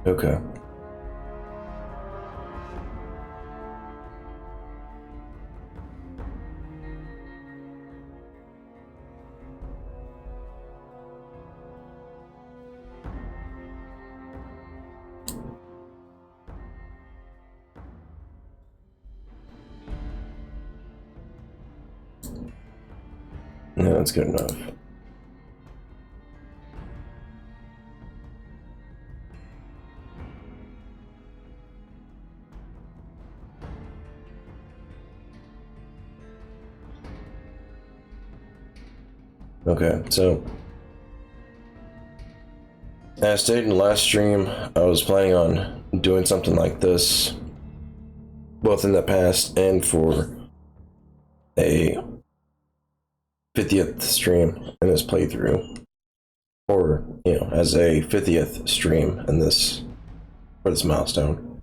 Okay. No, that's good enough. Okay, so as I stated in the last stream, I was planning on doing something like this, both in the past and for a 50th stream in this playthrough, or as a 50th stream in this for this milestone.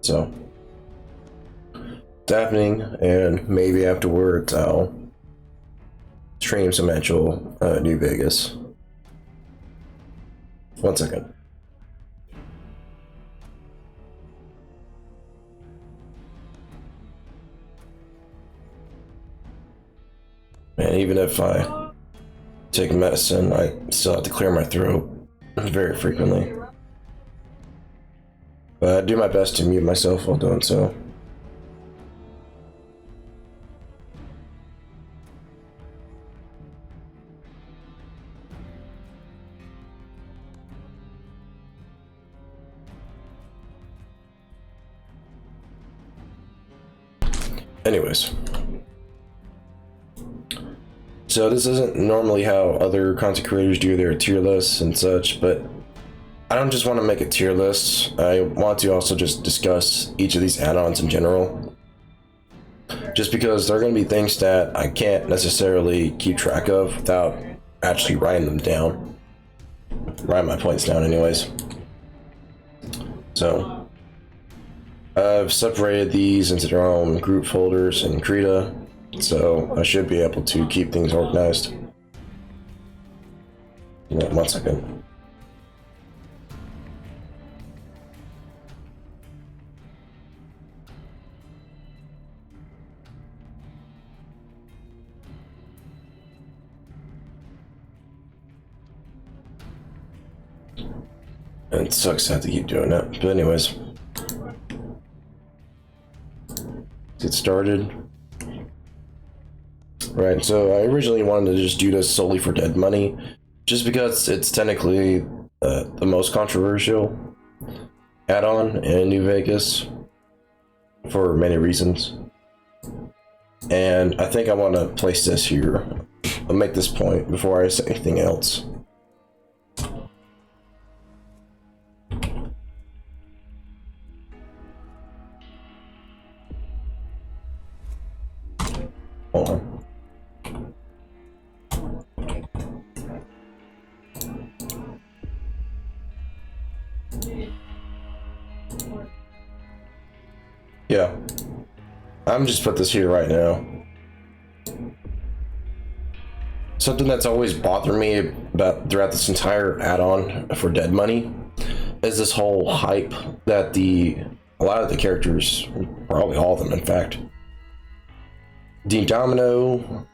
So it's happening, and maybe afterwards I'll stream some actual New Vegas. 1 second. And even if I take medicine, I still have to clear my throat very frequently. But I do my best to mute myself while doing so. Anyways. So this isn't normally how other content creators do their tier lists and such, but I don't just want to make a tier list. I want to also just discuss each of these add-ons in general. Just because there are going to be things that I can't necessarily keep track of without actually writing them down. Writing my points down anyways. So I've separated these into their own group folders in Krita, so I should be able to keep things organized. 1 second. And it sucks to have to keep doing that. But anyways. Let's get started. Right, so I originally wanted to just do this solely for dead money, just because it's technically the most controversial add-on in New Vegas for many reasons. And I think I want to place this here. I'll make this point before I say anything else. Hold on. Yeah, I'm just put this here right now. Something that's always bothered me about throughout this entire add-on for Dead Money is this whole hype that a lot of the characters, probably all of them in fact, D Domino,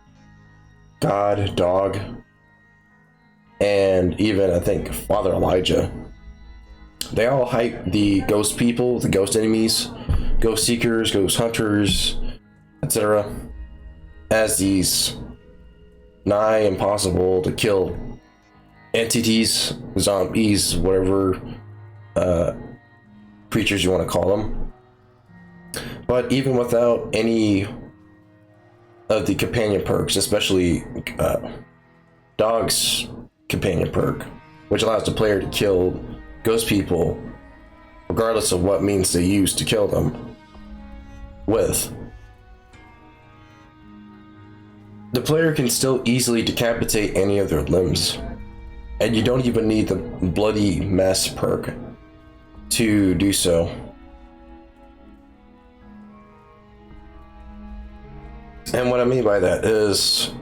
God, Dog, and even I think Father Elijah, they all hype the ghost people, the ghost enemies, ghost seekers, ghost hunters, etc. as these nigh impossible to kill entities, zombies, whatever creatures you want to call them. But even without any of the companion perks, especially Dog's companion perk, which allows the player to kill ghost people regardless of what means they use to kill them with, the player can still easily decapitate any of their limbs, and you don't even need the bloody mess perk to do so. And what I mean by that is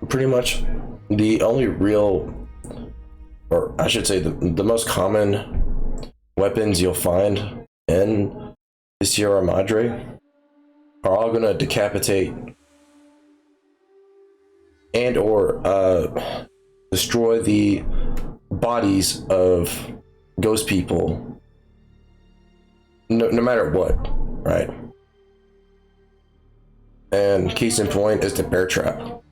pretty much the only real, or I should say the most common weapons you'll find in the Sierra Madre are all gonna decapitate and or destroy the bodies of ghost people, no matter what, right? And case in point is the bear trap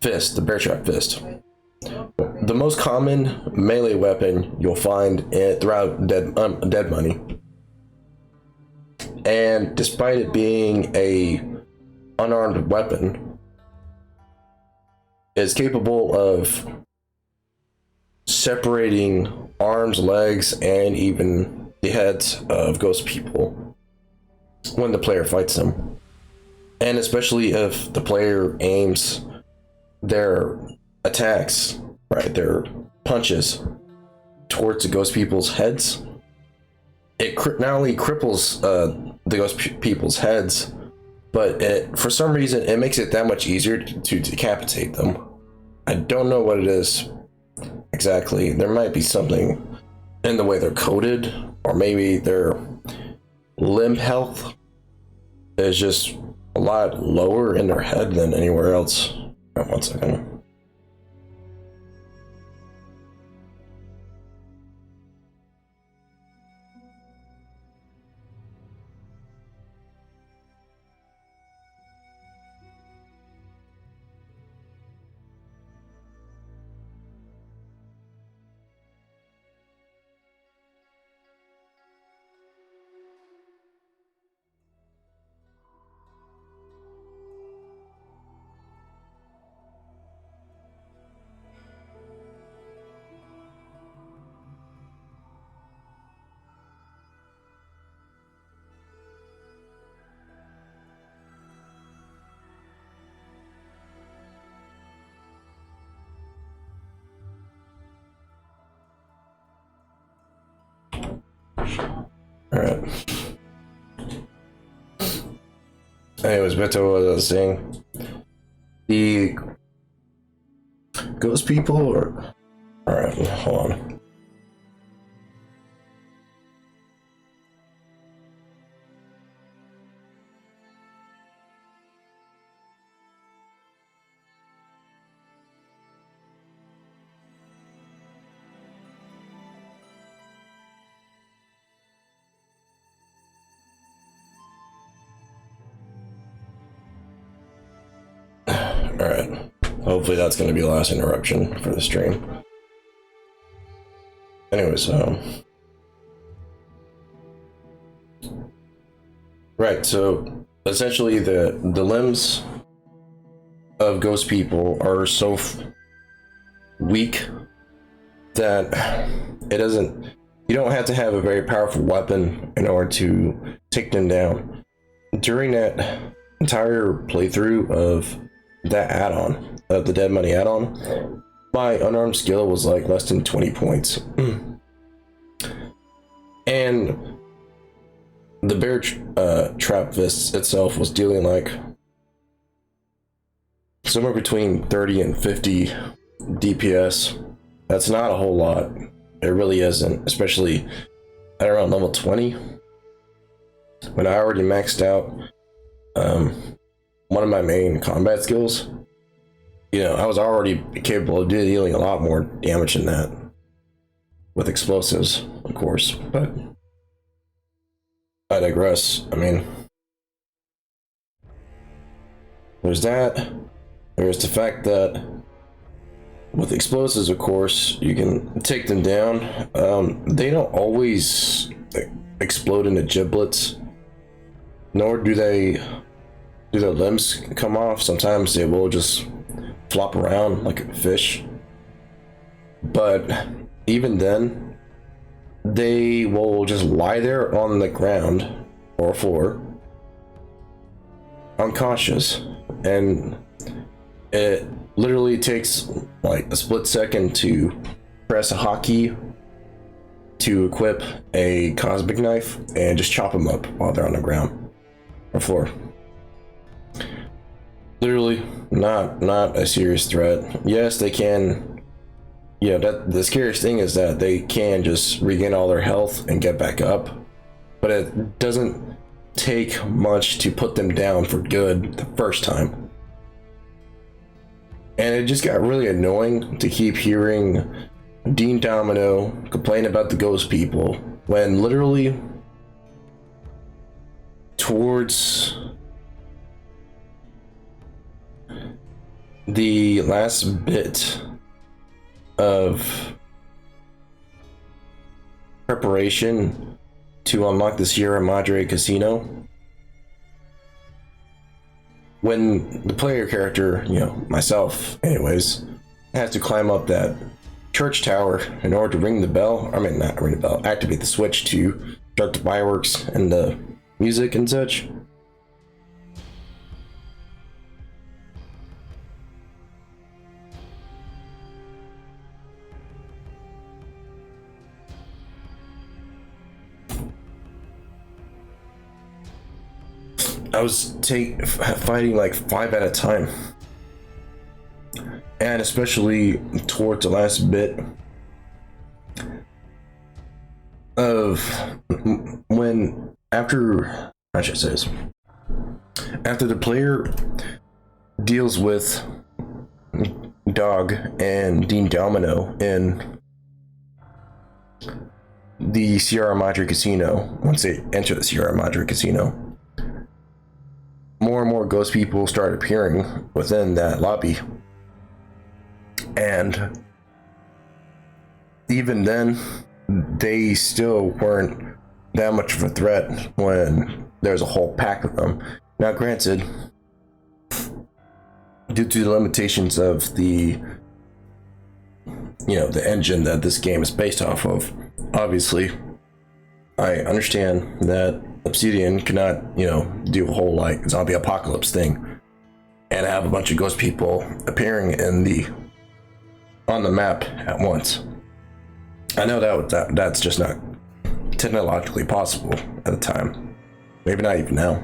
fist, the bear trap fist. The most common melee weapon you'll find throughout Dead Money. And despite it being a unarmed weapon, it's capable of separating arms, legs, and even the heads of ghost people when the player fights them. And especially if the player aims their attacks, right, their punches towards the ghost people's heads, it not only cripples the ghost people's heads, but for some reason it makes it that much easier to decapitate them. I don't know what it is exactly. There might be something in the way they're coded, or maybe their limb health is just a lot lower in their head than anywhere else. One second. Alright. Anyways, back to what I was saying. The ghost people are... Alright, hold on. Alright. Hopefully that's going to be the last interruption for the stream. Anyways, right, so essentially the limbs of ghost people are so weak that it doesn't... You don't have to have a very powerful weapon in order to take them down. During that entire playthrough of that add-on, of the Dead Money add-on, my unarmed skill was like less than 20 points. And the bear trap fist itself was dealing like somewhere between 30 and 50 DPS. That's not a whole lot. It really isn't, especially at around level 20, when I already maxed out one of my main combat skills. You know, I was already capable of dealing a lot more damage than that with explosives, of course, but I digress. I mean, there's that. There's the fact that with explosives, of course, you can take them down. They don't always explode into giblets, nor do their limbs come off. Sometimes they will just flop around like a fish. But even then, they will just lie there on the ground or floor, unconscious, and it literally takes like a split second to press a hotkey to equip a cosmic knife and just chop them up while they're on the ground or floor. Literally not a serious threat. Yes, they can Yeah, that the scariest thing is that they can just regain all their health and get back up, but it doesn't take much to put them down for good the first time. And it just got really annoying to keep hearing Dean Domino complain about the ghost people when literally towards the last bit of preparation to unlock the Sierra Madre Casino, when the player character, myself anyways, has to climb up that church tower in order to ring the bell, not ring the bell, activate the switch to start the fireworks and the music and such. I was fighting like 5 at a time, and especially towards the last bit of when after the player deals with Dog and Dean Domino in the Sierra Madre Casino. Once they enter the Sierra Madre Casino, more and more ghost people start appearing within that lobby. And even then, they still weren't that much of a threat when there's a whole pack of them. Now, granted, due to the limitations of the engine that this game is based off of, obviously, I understand that Obsidian cannot, do a whole like zombie apocalypse thing and have a bunch of ghost people appearing on the map at once. I know that's just not technologically possible at the time. Maybe not even now.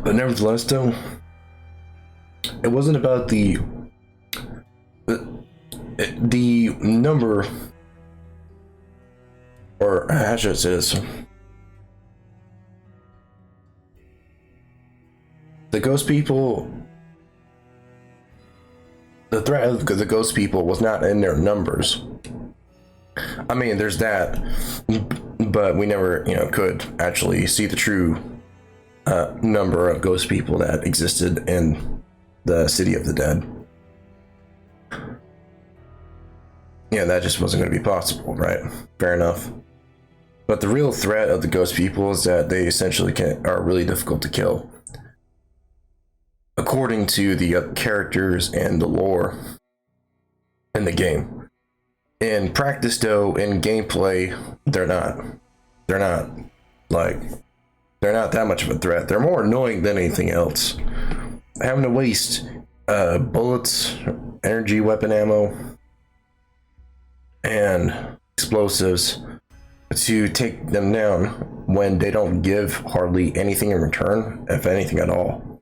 But nevertheless, though, it wasn't about the number, or how should I say this? The ghost people, the threat of the ghost people was not in their numbers. I mean, there's that, but we never, could actually see the true number of ghost people that existed in the City of the Dead. Yeah, that just wasn't going to be possible, right? Fair enough. But the real threat of the ghost people is that they essentially are really difficult to kill, according to the characters and the lore in the game. In practice, though, in gameplay, they're not that much of a threat. They're more annoying than anything else. Having to waste bullets, energy weapon ammo, and explosives to take them down when they don't give hardly anything in return, if anything at all,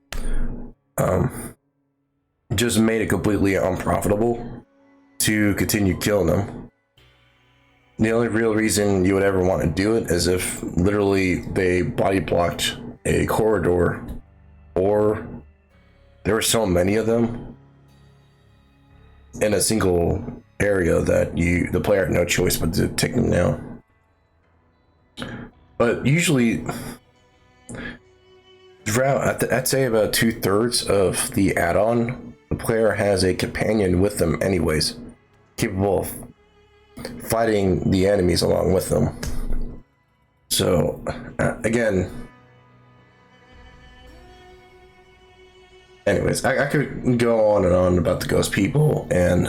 just made it completely unprofitable to continue killing them. The only real reason you would ever want to do it is if literally they body blocked a corridor, or there were so many of them in a single area that the player had no choice but to take them down. But usually, throughout, I'd say about 2/3 of the add-on, the player has a companion with them anyways, capable of fighting the enemies along with them. So, again, anyways, I could go on and on about the ghost people, and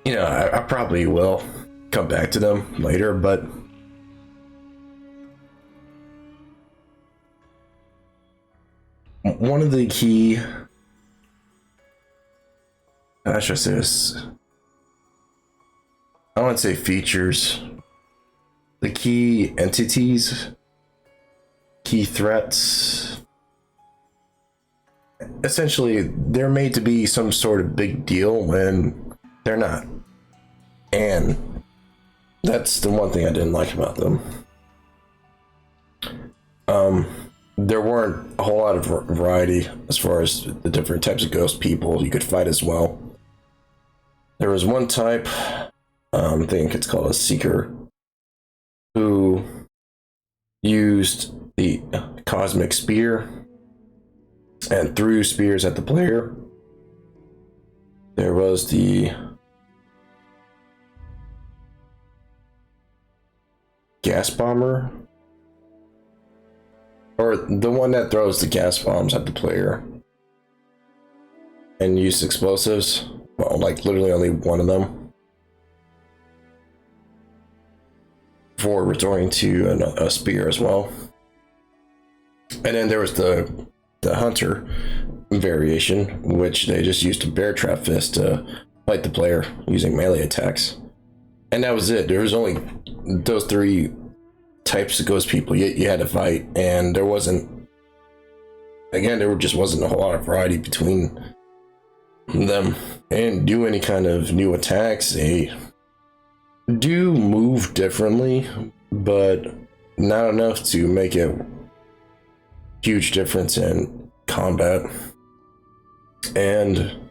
I probably will come back to them later, but one of the key how should I say this? I want to say features. The key entities, key threats. Essentially, they're made to be some sort of big deal when they're not. And that's the one thing I didn't like about them. There weren't a whole lot of variety as far as the different types of ghost people you could fight as well. There was one type, I think it's called a Seeker, who used the Cosmic Spear and threw spears at the player. There was the Gas Bomber, or the one that throws the gas bombs at the player and uses explosives. Well, like literally only one of them before resorting to a spear as well. And then there was the Hunter variation, which they just used a bear trap fist to fight the player using melee attacks. And that was it. There was only those three types of ghost people you had to fight, and there just wasn't a whole lot of variety between them. And do any kind of new attacks, they do move differently, but not enough to make a huge difference in combat. And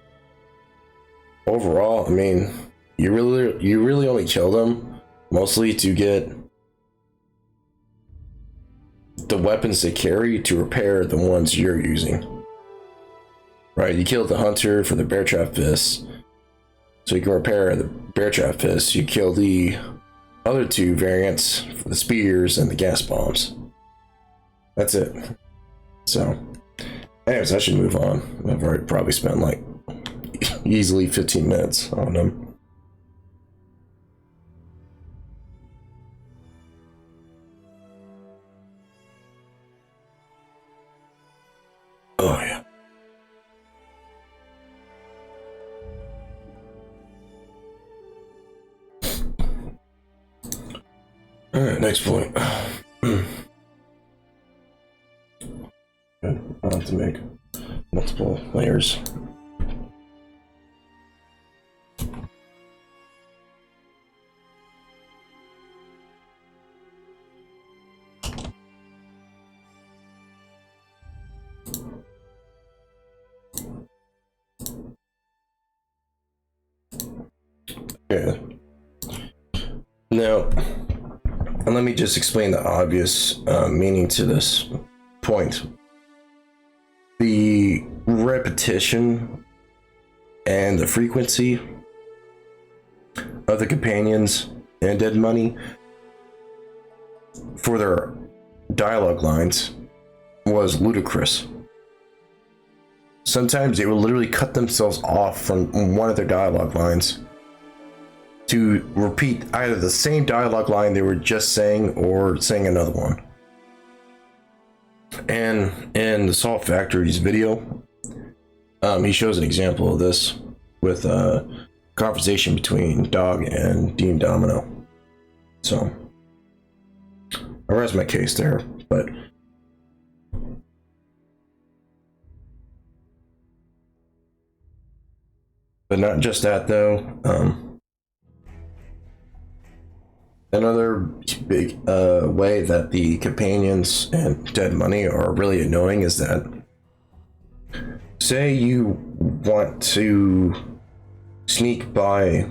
overall, I mean, you really only kill them mostly to get the weapons they carry to repair the ones you're using. Right, you killed the Hunter for the bear trap fist, so you can repair the bear trap fist. You kill the other two variants for the spears and the gas bombs. That's it. So, anyways, I should move on. I've already probably spent like easily 15 minutes on them. Oh yeah. All right, next point. I have to make multiple layers. Yeah. Now, let me just explain the obvious meaning to this point. The repetition and the frequency of the companions in Dead Money for their dialogue lines was ludicrous. Sometimes they would literally cut themselves off from one of their dialogue lines to repeat either the same dialogue line they were just saying or saying another one. And in the Salt Factory's video, he shows an example of this with a conversation between Dog and Dean Domino. So, I rest my case there, but not just that though. Another big way that the companions and Dead Money are really annoying is that, say you want to sneak by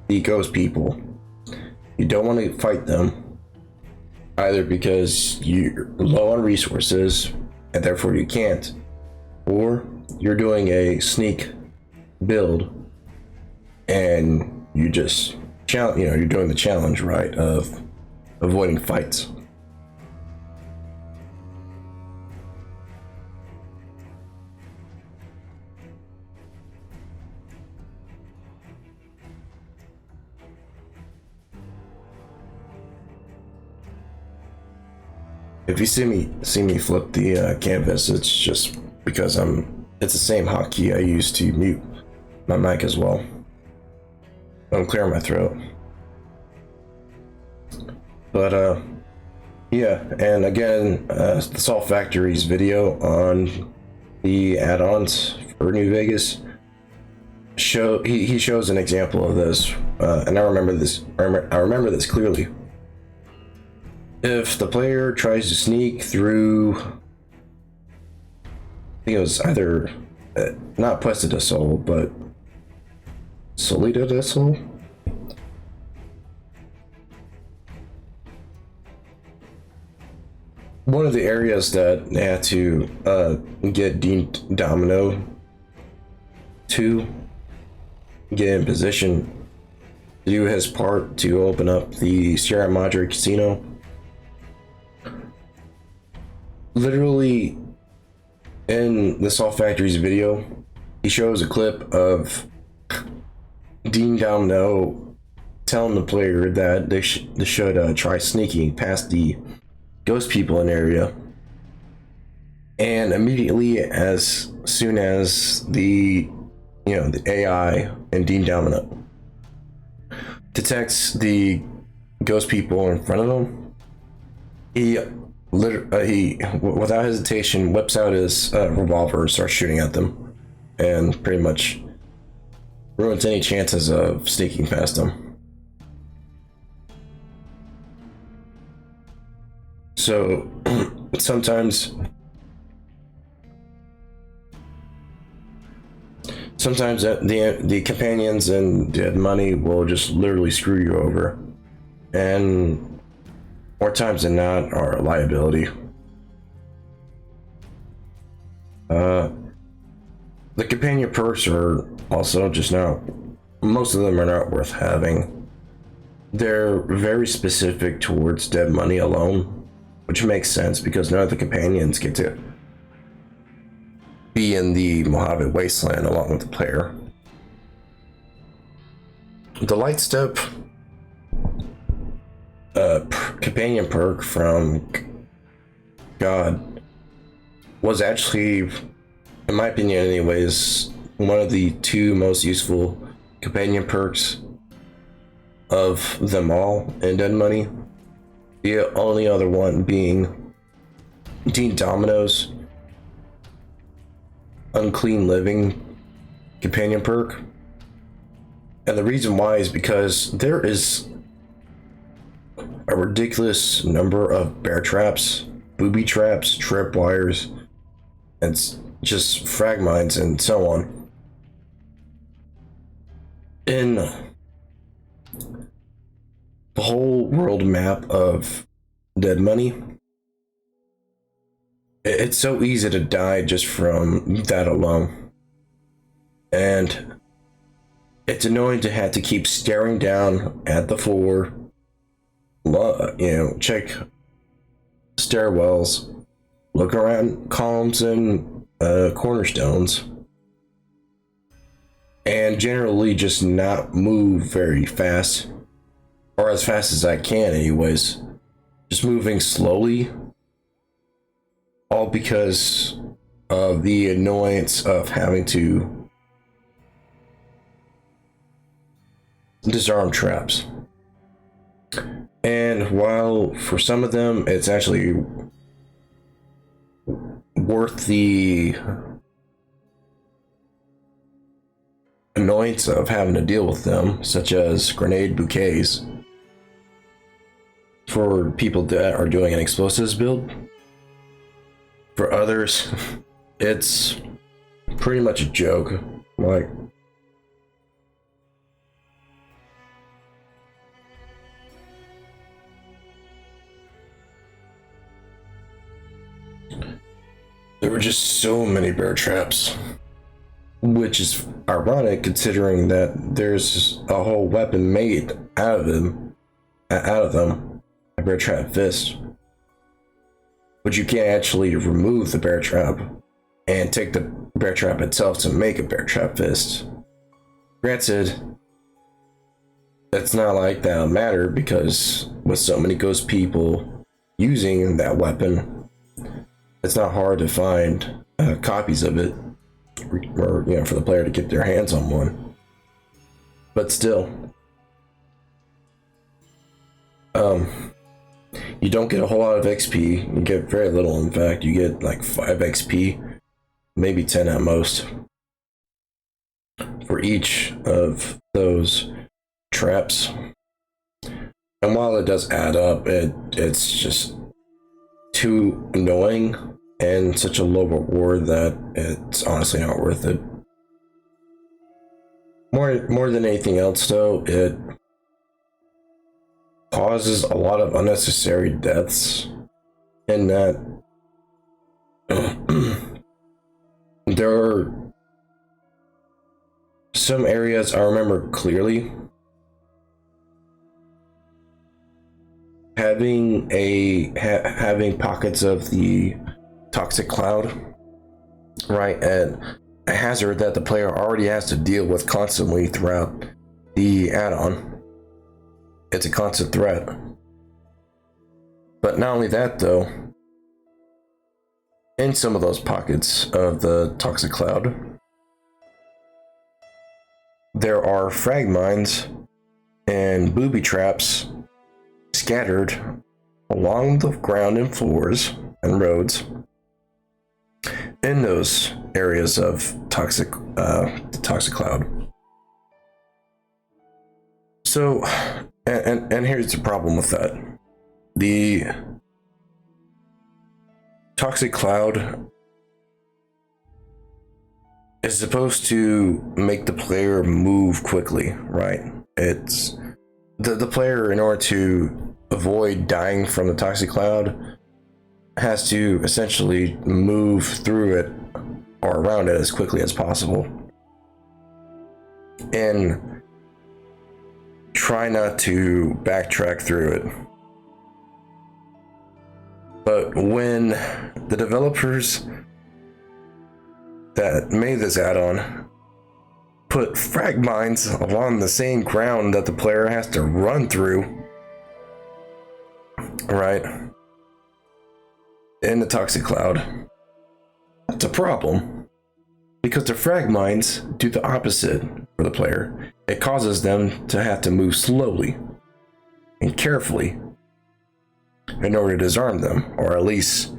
the ghost people, you don't want to fight them, either because you're low on resources and therefore you can't, or you're doing a sneak build and you just you're doing the challenge, right, of avoiding fights. If you see me flip the canvas, it's just because it's the same hotkey I use to mute my mic as well. I'm clearing my throat. But yeah, and again, the Salt Factory's video on the add-ons for New Vegas he shows an example of this, and I remember this. I remember this clearly. If the player tries to sneak through, I think it was either not Puesta del Sol, but Solita del Sol. One of the areas that they had to get Dean Domino to get in position to do his part to open up the Sierra Madre Casino. Literally, in the Salt Factory's video, he shows a clip of Dean Domino telling the player that they should try sneaking past the ghost people in the area, and immediately as soon as the AI and Dean Domino detects the ghost people in front of him, he without hesitation whips out his revolver and starts shooting at them, and pretty much ruins any chances of sneaking past them. So sometimes the companions and Dead Money will just literally screw you over, and more times than not are a liability. The companion perks are also just not, most of them are not worth having. They're very specific towards Dead Money alone, which makes sense because none of the companions get to be in the Mojave Wasteland along with the player. The Light Step companion perk from God was actually, in my opinion anyways, one of the two most useful companion perks of them all in Dead Money. The only other one being Dean Domino's Unclean Living companion perk. And the reason why is because there is a ridiculous number of bear traps, booby traps, tripwires, and just frag mines and so on in the whole world map of Dead Money. It's so easy to die just from that alone, and it's annoying to have to keep staring down at the floor, check stairwells, look around columns and cornerstones, and generally just not move very fast, or as fast as I can anyways, just moving slowly, all because of the annoyance of having to disarm traps. And while for some of them it's actually worth the annoyance of having to deal with them, such as grenade bouquets for people that are doing an explosives build, for others it's pretty much a joke. Like, there were just so many bear traps, which is ironic considering that there's a whole weapon made out of them, a bear trap fist. But you can't actually remove the bear trap and take the bear trap itself to make a bear trap fist. Granted, it's not like that'll matter because with so many ghost people using that weapon, it's not hard to find copies of it. or for the player to get their hands on one. But still, you don't get a whole lot of XP. You get very little. In fact, you get like 5 XP, maybe 10 at most, for each of those traps. And while it does add up, it's just too annoying and such a low reward that it's honestly not worth it. More than anything else, though, it causes a lot of unnecessary deaths in that there are some areas I remember clearly having pockets of the toxic cloud, right, and a hazard that the player already has to deal with constantly throughout the add-on. It's a constant threat. But not only that, though, in some of those pockets of the toxic cloud, there are frag mines and booby traps scattered along the ground and floors and roads in those areas of the toxic cloud. So, and here's the problem with that. The toxic cloud is supposed to make the player move quickly, right? It's the player, in order to avoid dying from the toxic cloud, has to essentially move through it or around it as quickly as possible, and try not to backtrack through it. But when the developers that made this add-on put frag mines along the same ground that the player has to run through, right, in the toxic cloud, that's a problem, because the frag mines do the opposite for the player. It causes them to have to move slowly and carefully in order to disarm them, or at least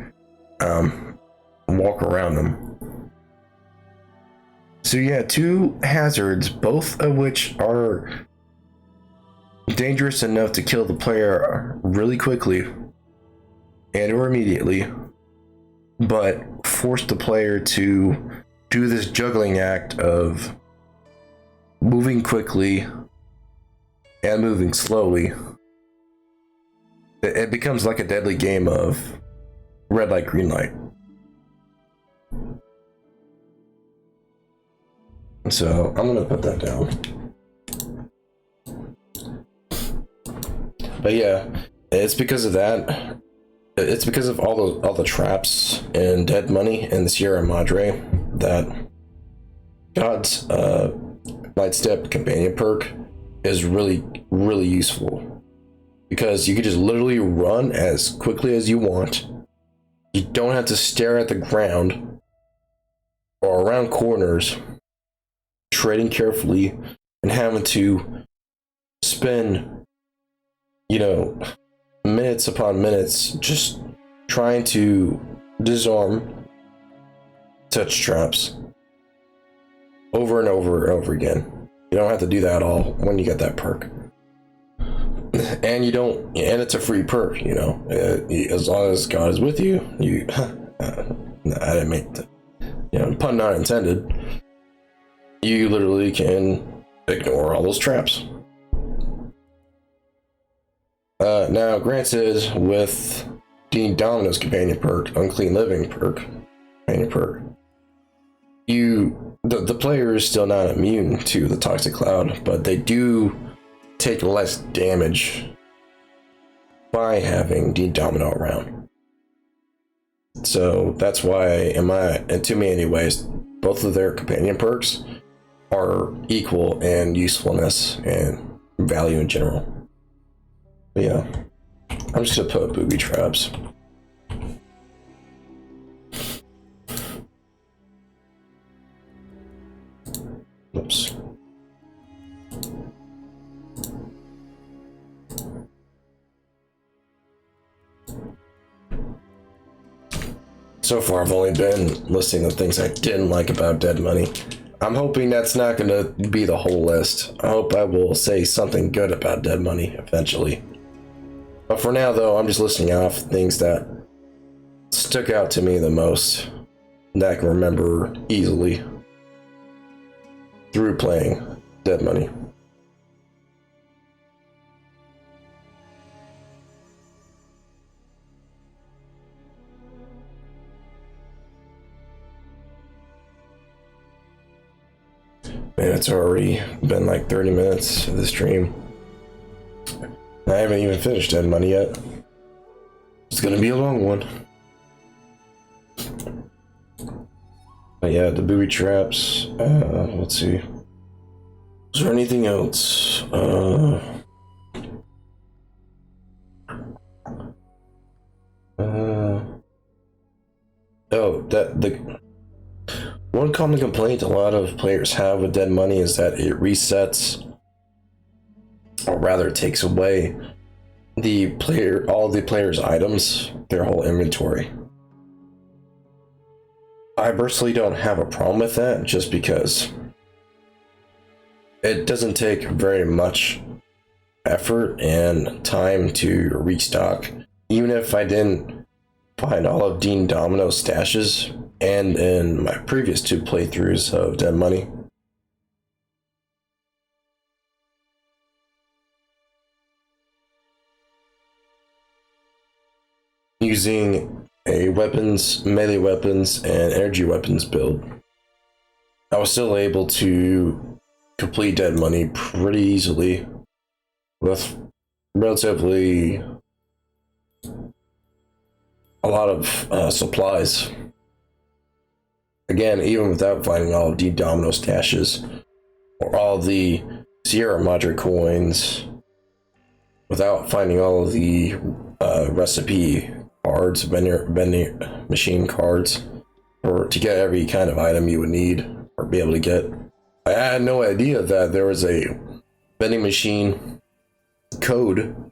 walk around them. So yeah, 2 hazards, both of which are dangerous enough to kill the player really quickly and or immediately, but force the player to do this juggling act of moving quickly and moving slowly. It becomes like a deadly game of red light, green light. So I'm gonna put that down. But yeah, it's because of that. It's because of all the traps and dead money in the Sierra Madre that God's Lightstep companion perk is really, really useful, because you can just literally run as quickly as you want. You don't have to stare at the ground or around corners, treading carefully and having to spend, minutes upon minutes just trying to disarm touch traps over and over and over again. You don't have to do that at all when you get that perk. And it's a free perk, as long as God is with you, I didn't make the, pun not intended, you literally can ignore all those traps. Now, granted, with Dean Domino's companion perk, Unclean Living companion perk, the player is still not immune to the toxic cloud, but they do take less damage by having Dean Domino around. So that's why, to me anyways, both of their companion perks are equal in usefulness and value in general. But yeah, I'm just gonna put booby traps. Oops. So far, I've only been listing the things I didn't like about Dead Money. I'm hoping that's not going to be the whole list. I hope I will say something good about Dead Money eventually. But for now, though, I'm just listing off things that stuck out to me the most, that I can remember easily through playing Dead Money. Man, it's already been like 30 minutes of the stream. I haven't even finished Dead Money yet. It's gonna be a long one. But yeah, the booby traps. Let's see. Is there anything else? Oh, the one common complaint a lot of players have with Dead Money is that it resets, or rather takes away all the player's items, their whole inventory. I personally don't have a problem with that, just because it doesn't take very much effort and time to restock. Even if I didn't find all of Dean Domino's stashes, and in my previous 2 playthroughs of Dead Money, using a melee weapons and energy weapons build, I was still able to complete Dead Money pretty easily with relatively a lot of supplies. Again, even without finding all of the Domino stashes or all the Sierra Madre coins, without finding all of the recipe cards, vending machine cards, or to get every kind of item you would need or be able to get. I had no idea that there was a vending machine code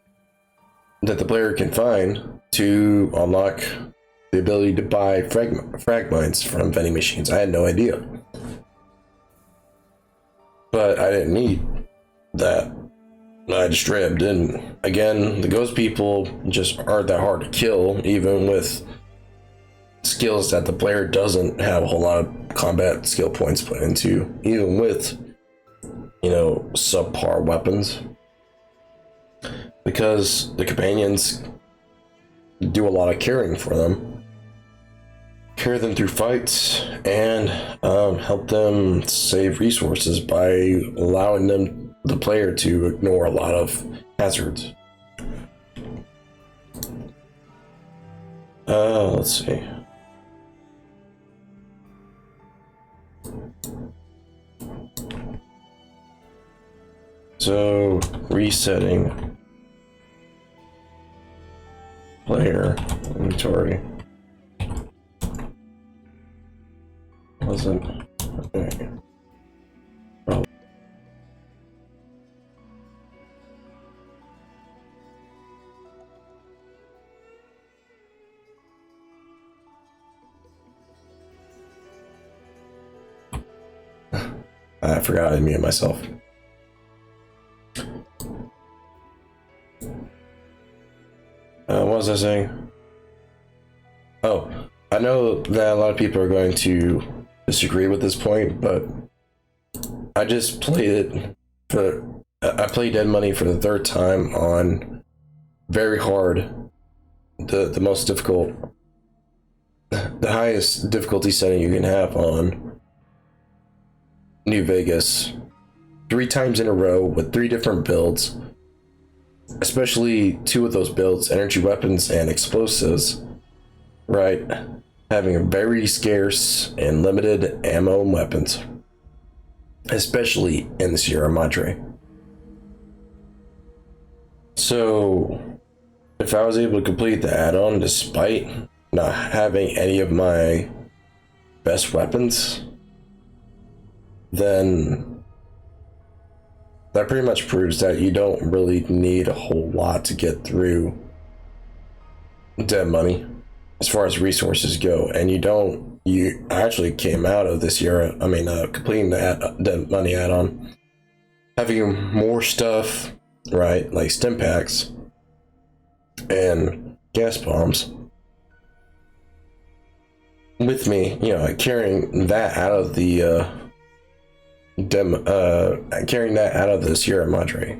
that the player can find to unlock the ability to buy fragments from vending machines. I had no idea. But I didn't need that. I just straight up didn't. Again, the ghost people just aren't that hard to kill, even with skills that the player doesn't have a whole lot of combat skill points put into, even with, subpar weapons. Because the companions do a lot of carrying for them. Carry them through fights and help them save resources by allowing the player to ignore a lot of hazards. Let's see. So, resetting player inventory. Wasn't okay. Well, I forgot I muted myself. What was I saying? Oh, I know that a lot of people are going to disagree with this point, but I just played it I played Dead Money for the 3rd time on very hard, the most difficult, the highest difficulty setting you can have on New Vegas, 3 times in a row with 3 different builds, especially 2 of those builds, energy weapons and explosives, right? Having very scarce and limited ammo and weapons, especially in the Sierra Madre. So, if I was able to complete the add-on despite not having any of my best weapons, then that pretty much proves that you don't really need a whole lot to get through dead money as far as resources go, and you actually came out of this year, completing the dead money add-on, having more stuff, right, like stim packs and gas bombs with me, carrying that out of the carrying that out of the Sierra Madre.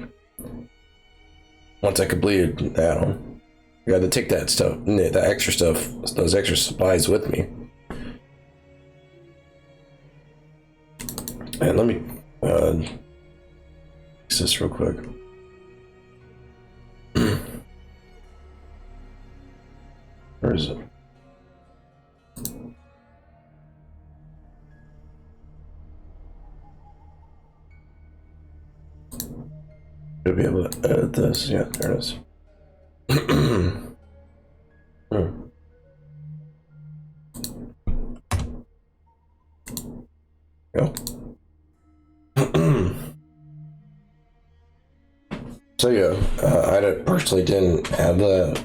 Once I completed that one, I got to take that stuff, that extra stuff, those extra supplies with me. And let me fix this real quick. Where is it? Should be able to edit this. Yeah, there it is. Go. So yeah, I personally didn't have the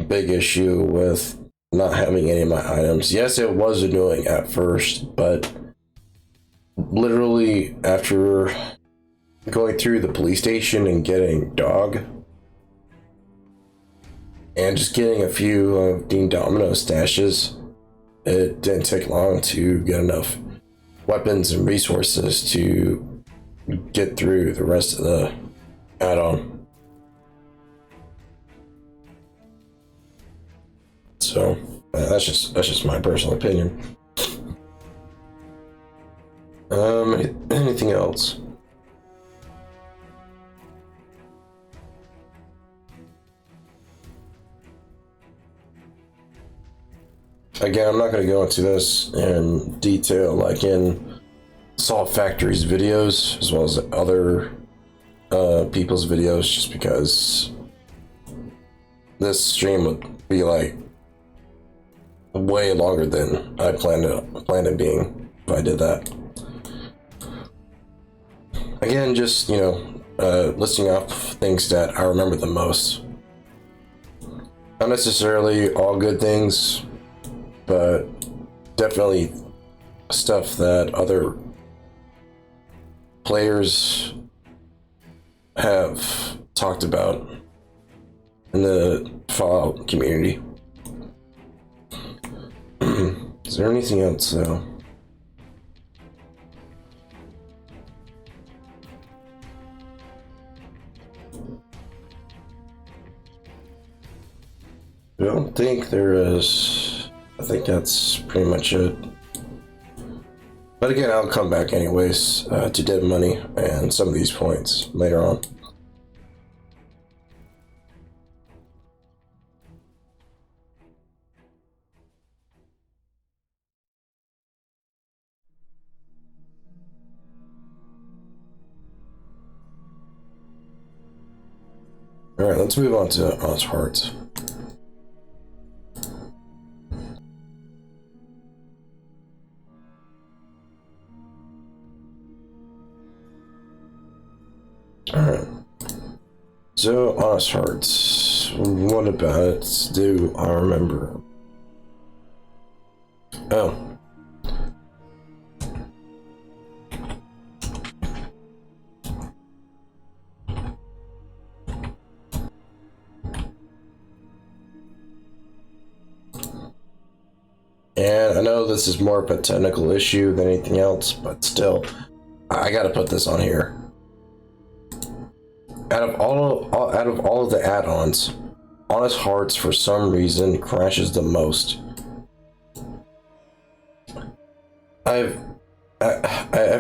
big issue with not having any of my items. Yes, it was annoying at first, but literally after going through the police station and getting dog and just getting a few of Dean Domino's stashes, it didn't take long to get enough weapons and resources to get through the rest of the add-on. So that's just my personal opinion. Anything else? Again, I'm not going to go into this in detail like in Salt Factory's videos as well as other people's videos, just because this stream would be like way longer than I planned it being if I did that. Again, just listing off things that I remember the most. Not necessarily all good things, but definitely stuff that other players have talked about in the Fallout community. Is there anything else though? I don't think there is. I think that's pretty much it. But again, I'll come back anyways to dead money and some of these points later on. Alright, let's move on to Honest Hearts. Alright. So, Honest Hearts. What about it do I remember? Oh. And I know this is more of a technical issue than anything else, but still, I gotta put this on here. Out of all of the add-ons, Honest Hearts for some reason crashes the most. I've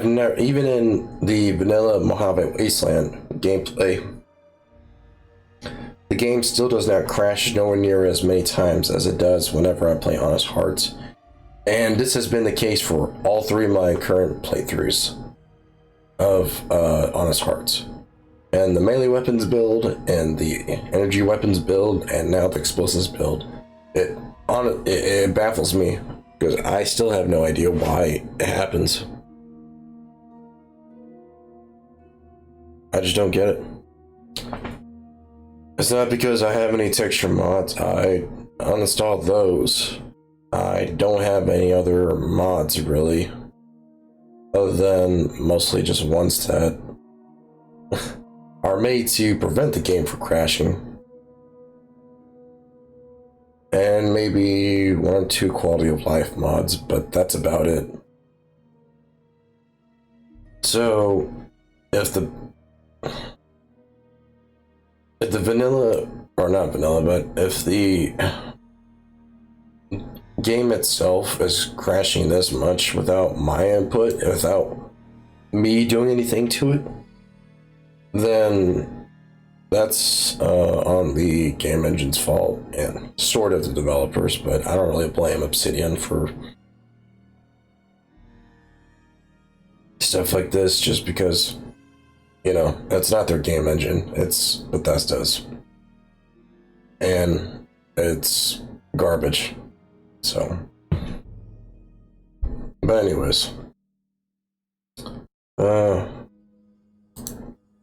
never, even in the vanilla Mojave Wasteland gameplay, the game still does not crash nowhere near as many times as it does whenever I play Honest Hearts. And this has been the case for all three of my current playthroughs of Honest Hearts. And the melee weapons build, and the energy weapons build, and now the explosives build. It baffles me, because I still have no idea why it happens. I just don't get it. It's not because I have any texture mods. I uninstalled those. I don't have any other mods really, other than mostly just ones that are made to prevent the game from crashing. And maybe 1 or 2 quality of life mods, but that's about it. So, if the vanilla, or not vanilla, but if the game itself is crashing this much without my input, without me doing anything to it, then that's on the game engine's fault and sort of the developers, but I don't really blame Obsidian for stuff like this just because, you know, that's not their game engine, it's Bethesda's. And it's garbage. So. But anyways.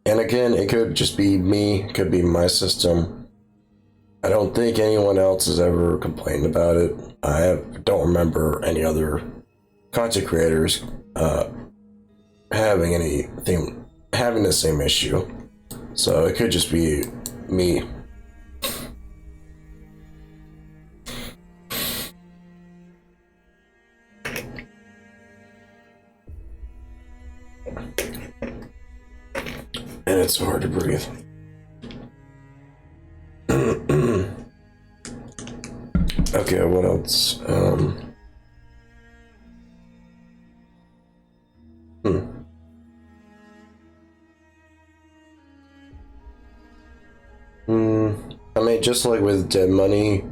And again, it could just be me, it could be my system. I don't think anyone else has ever complained about it. I don't remember any other content creators having the same issue. So it could just be me. And it's hard to breathe. Okay, what else? I mean, just like with Dead Money,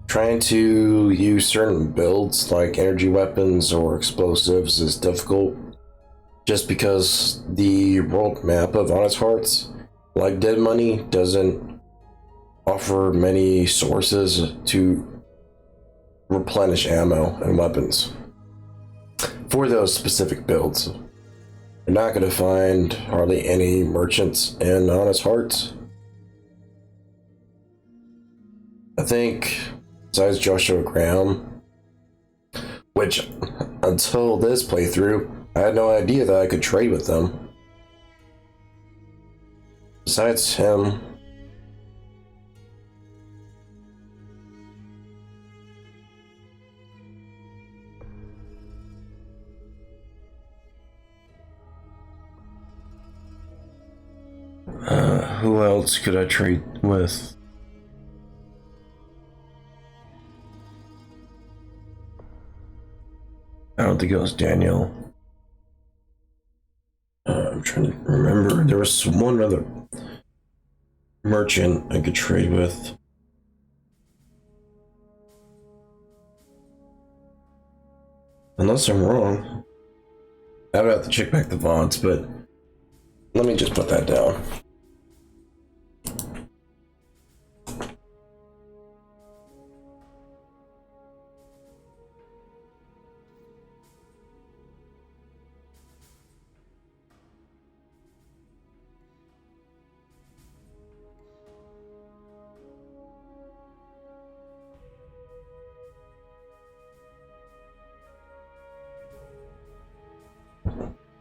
trying to use certain builds like energy weapons or explosives is difficult. Just because the world map of Honest Hearts, like Dead Money, doesn't offer many sources to replenish ammo and weapons for those specific builds. You're not going to find hardly any merchants in Honest Hearts. I think, besides Joshua Graham, which until this playthrough, I had no idea that I could trade with them. Besides him, who else could I trade with? I don't think it was Daniel. I'm trying to remember. There was one other merchant I could trade with. Unless I'm wrong. I would have to check back the VODs, but let me just put that down.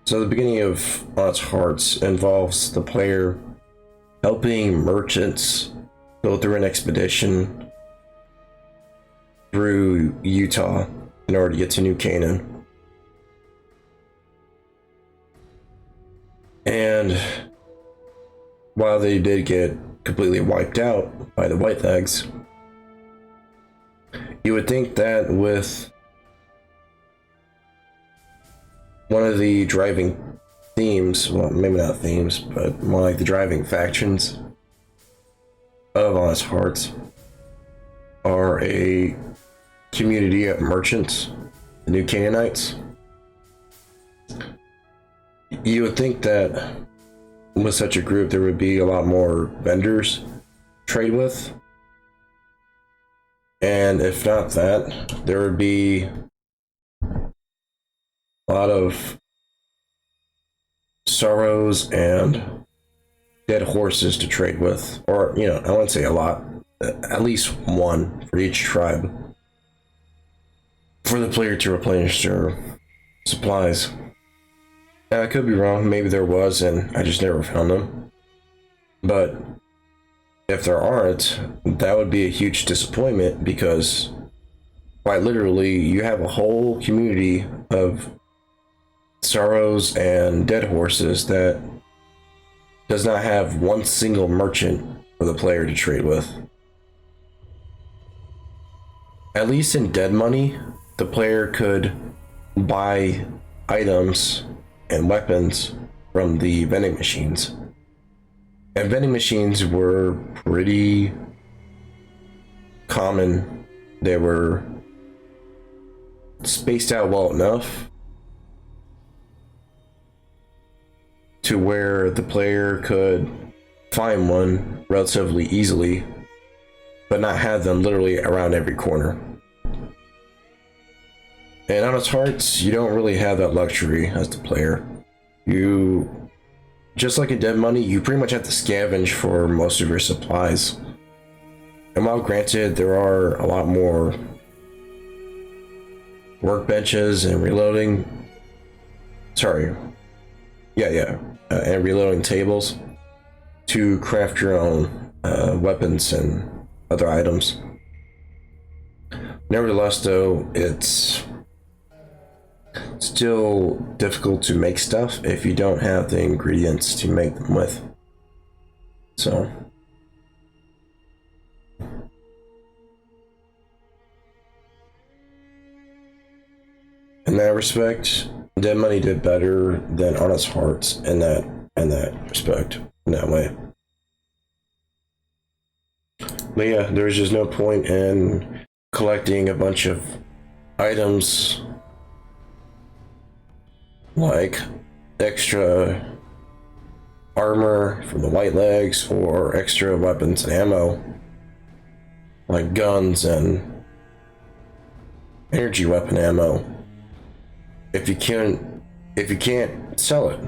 So the beginning of Honest Hearts involves the player helping merchants go through an expedition through Utah in order to get to New Canaan. And while they did get completely wiped out by the White Legs, you would think that with one of the driving themes, well, maybe not themes, but more like the driving factions of Honest Hearts are a community of merchants, the New Canaanites. You would think that with such a group there would be a lot more vendors to trade with. And if not that, there would be a lot of sorrows and dead horses to trade with, or I wouldn't say a lot, at least one for each tribe, for the player to replenish their supplies. I could be wrong, maybe there was and I just never found them, but if there aren't, that would be a huge disappointment, because quite literally you have a whole community of sorrows and dead horses that does not have one single merchant for the player to trade with. At least in dead money, the player could buy items and weapons from the vending machines. And vending machines were pretty common. They were spaced out well enough to where the player could find one relatively easily, but not have them literally around every corner. And on its hearts, you don't really have that luxury as the player. You, just like in Dead Money, you pretty much have to scavenge for most of your supplies. And while granted, there are a lot more workbenches and reloading, and reloading tables to craft your own weapons and other items. Nevertheless, though, it's still difficult to make stuff if you don't have the ingredients to make them with. So in that respect, Dead Money did better than Honest Hearts in that respect, in that way. But yeah, there's just no point in collecting a bunch of items like extra armor from the White Legs or extra weapons and ammo like guns and energy weapon ammo if you can't sell it.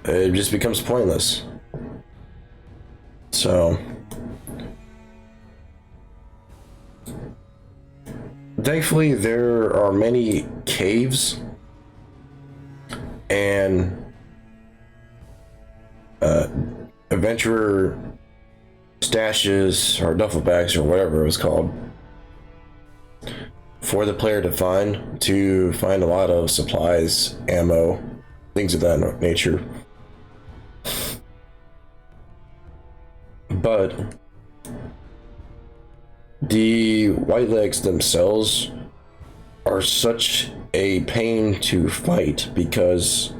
It just becomes pointless. So thankfully there are many caves and adventurer stashes or duffel bags or whatever it was called for the player to find a lot of supplies, ammo, things of that nature. But the White Legs themselves are such a pain to fight because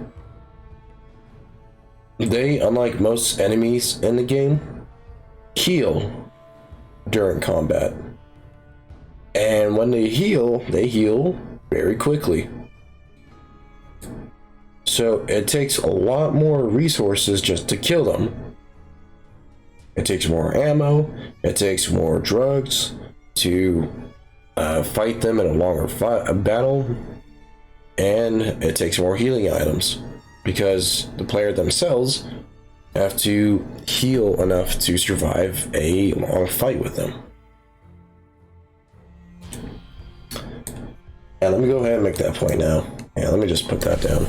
they, unlike most enemies in the game, heal during combat. And when they heal very quickly. So it takes a lot more resources just to kill them. It takes more ammo, it takes more drugs to fight them in a longer battle, and it takes more healing items because the player themselves have to heal enough to survive a long fight with them. And let me go ahead and make that point now. Yeah, let me just put that down.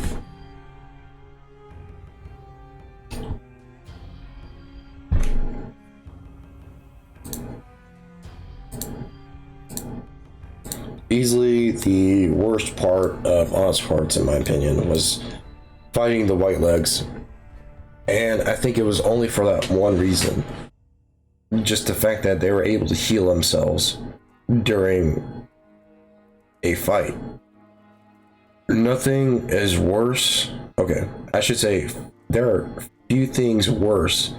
Easily the worst part of Honest Hearts, in my opinion, was fighting the White Legs. And I think it was only for that one reason. Just the fact that they were able to heal themselves during a fight. Nothing is worse. Okay, I should say there are few things worse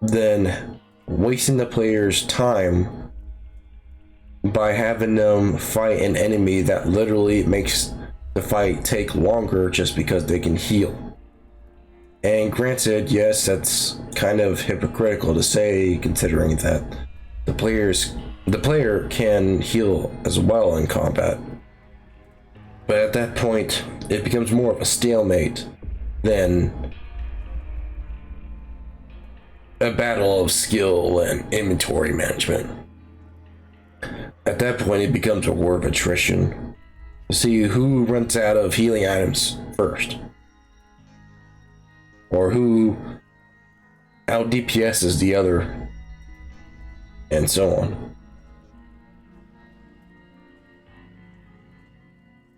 than wasting the player's time by having them fight an enemy that literally makes the fight take longer just because they can heal. And granted, yes, that's kind of hypocritical to say, considering that the player can heal as well in combat. But at that point, it becomes more of a stalemate than a battle of skill and inventory management. At that point, it becomes a war of attrition to see who runs out of healing items first, or who out DPSs the other, and so on.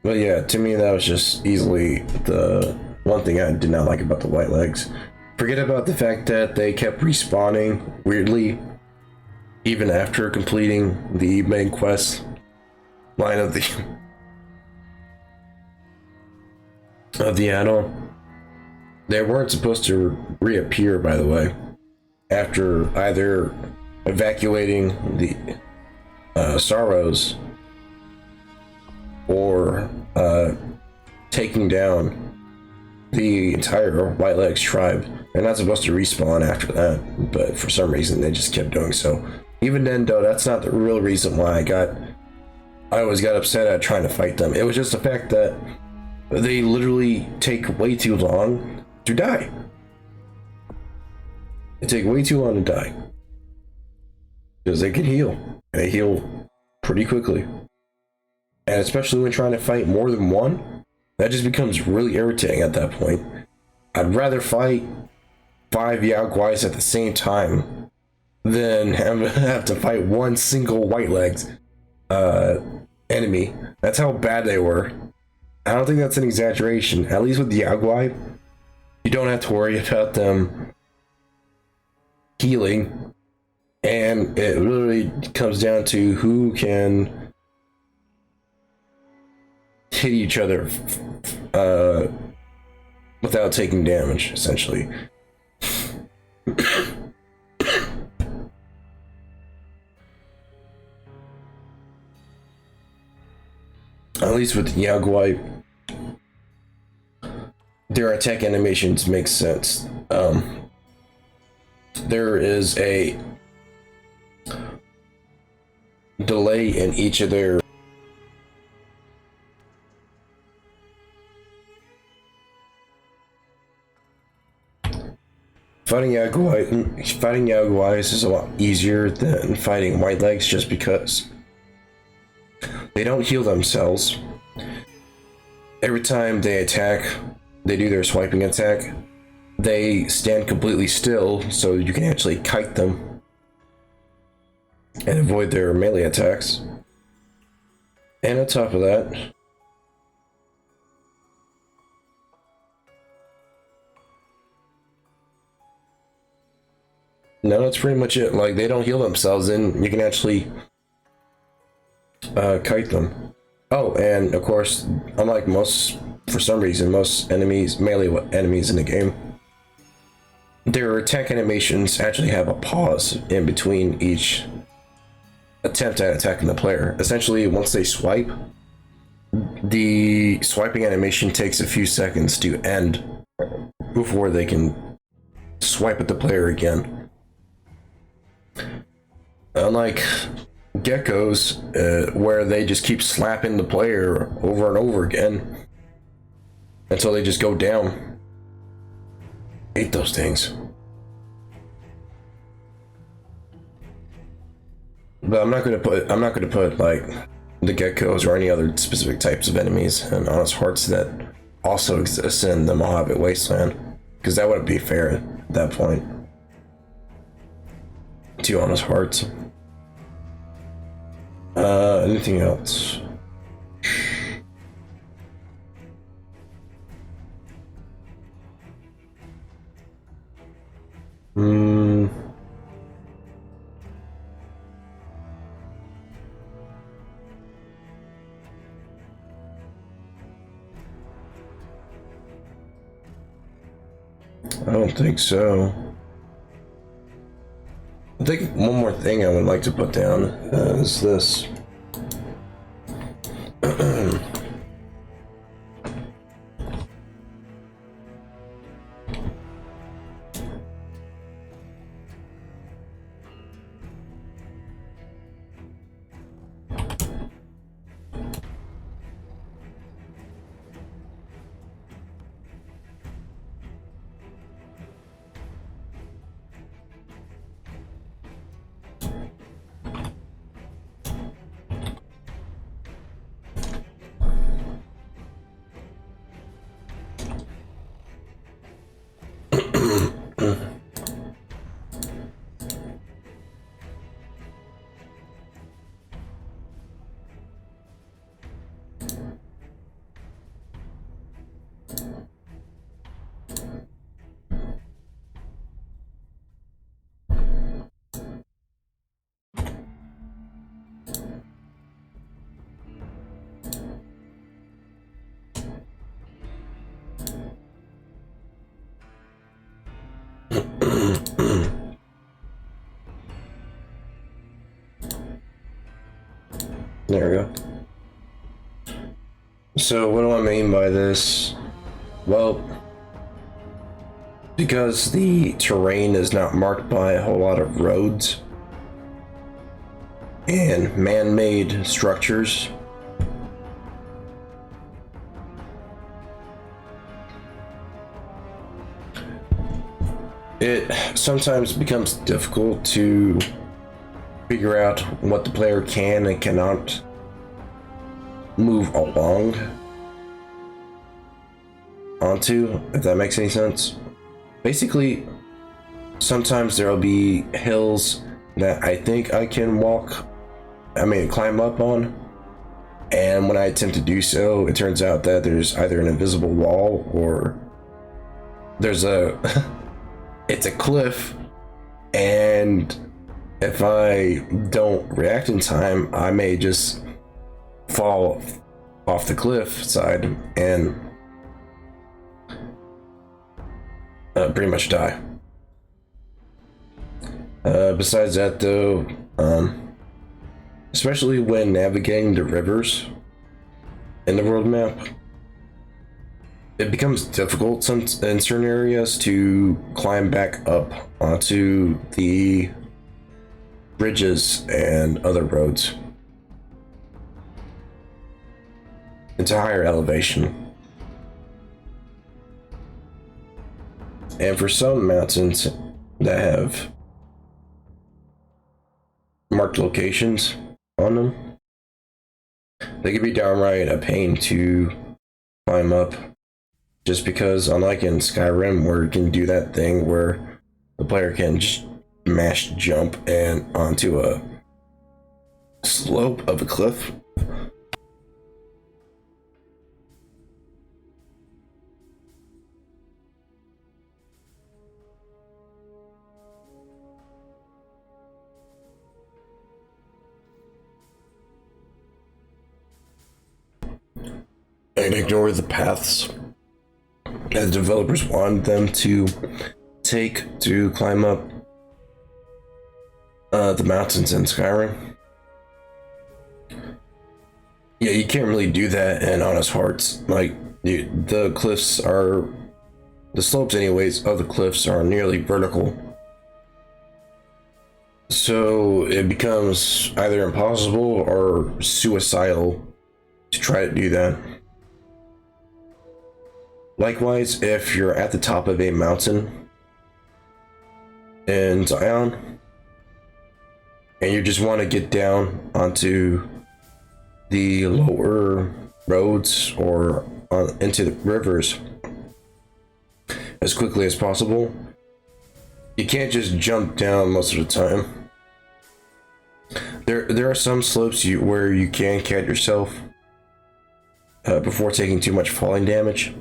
But yeah, to me, that was just easily the one thing I did not like about the White Legs. Forget about the fact that they kept respawning weirdly, even after completing the main quest line of the add-on. They weren't supposed to reappear, by the way, after either evacuating the Sorrows or taking down the entire White Legs tribe. They're not supposed to respawn after that, but for some reason they just kept doing so. Even then, though, that's not the real reason why I always got upset at trying to fight them. It was just the fact that they literally take way too long to die. They take way too long to die. Because they can heal. And they heal pretty quickly. And especially when trying to fight more than one, that just becomes really irritating at that point. I'd rather fight 5 Yao Guais at the same time than have to fight one single White Legs enemy. That's how bad they were. I don't think that's an exaggeration. At least with the Yao Guai, you don't have to worry about them healing. And it literally comes down to who can hit each other without taking damage, essentially. At least with Yao Guai, their attack animations make sense. There is a delay in each of their fighting Yao Guais is a lot easier than fighting White Legs, just because they don't heal themselves. Every time they attack, they do their swiping attack, they stand completely still so you can actually kite them and avoid their melee attacks. And on top of that, no, that's pretty much it. Like, they don't heal themselves, and you can actually kite them. Oh, and of course, unlike for some reason, most melee enemies in the game, their attack animations actually have a pause in between each attempt at attacking the player. Essentially, once they swipe, the swiping animation takes a few seconds to end before they can swipe at the player again. Unlike geckos, where they just keep slapping the player over and over again until they just go down. Hate those things. But I'm not gonna put like the geckos or any other specific types of enemies and Honest Hearts that also exist in the Mojave Wasteland, because that wouldn't be fair at that point to Honest Hearts. Anything else? I don't think so. I think one more thing I would like to put down is this. There we go. So what do I mean by this? Well, because the terrain is not marked by a whole lot of roads and man-made structures, it sometimes becomes difficult to figure out what the player can and cannot move along onto, if that makes any sense. Basically, sometimes there'll be hills that I think I can climb up on, and when I attempt to do so, it turns out that there's either an invisible wall or there's it's a cliff, and if I don't react in time, I may just fall off the cliff side and pretty much die. Besides that, though, especially when navigating the rivers in the world map, it becomes difficult in certain areas to climb back up onto the bridges and other roads into higher elevation. And for some mountains that have marked locations on them, they can be downright a pain to climb up, just because, unlike in Skyrim, where you can do that thing where the player can just mash jump and onto a slope of a cliff, and ignore the paths that the developers wanted them to take to climb up the mountains in Skyrim. Yeah, you can't really do that in Honest Hearts. Like, the cliffs are, the slopes anyways of the cliffs are nearly vertical, so it becomes either impossible or suicidal to try to do that. Likewise, if you're at the top of a mountain in Zion and you just want to get down onto the lower roads or into the rivers as quickly as possible, you can't just jump down most of the time. There are some slopes where you can catch yourself before taking too much falling damage.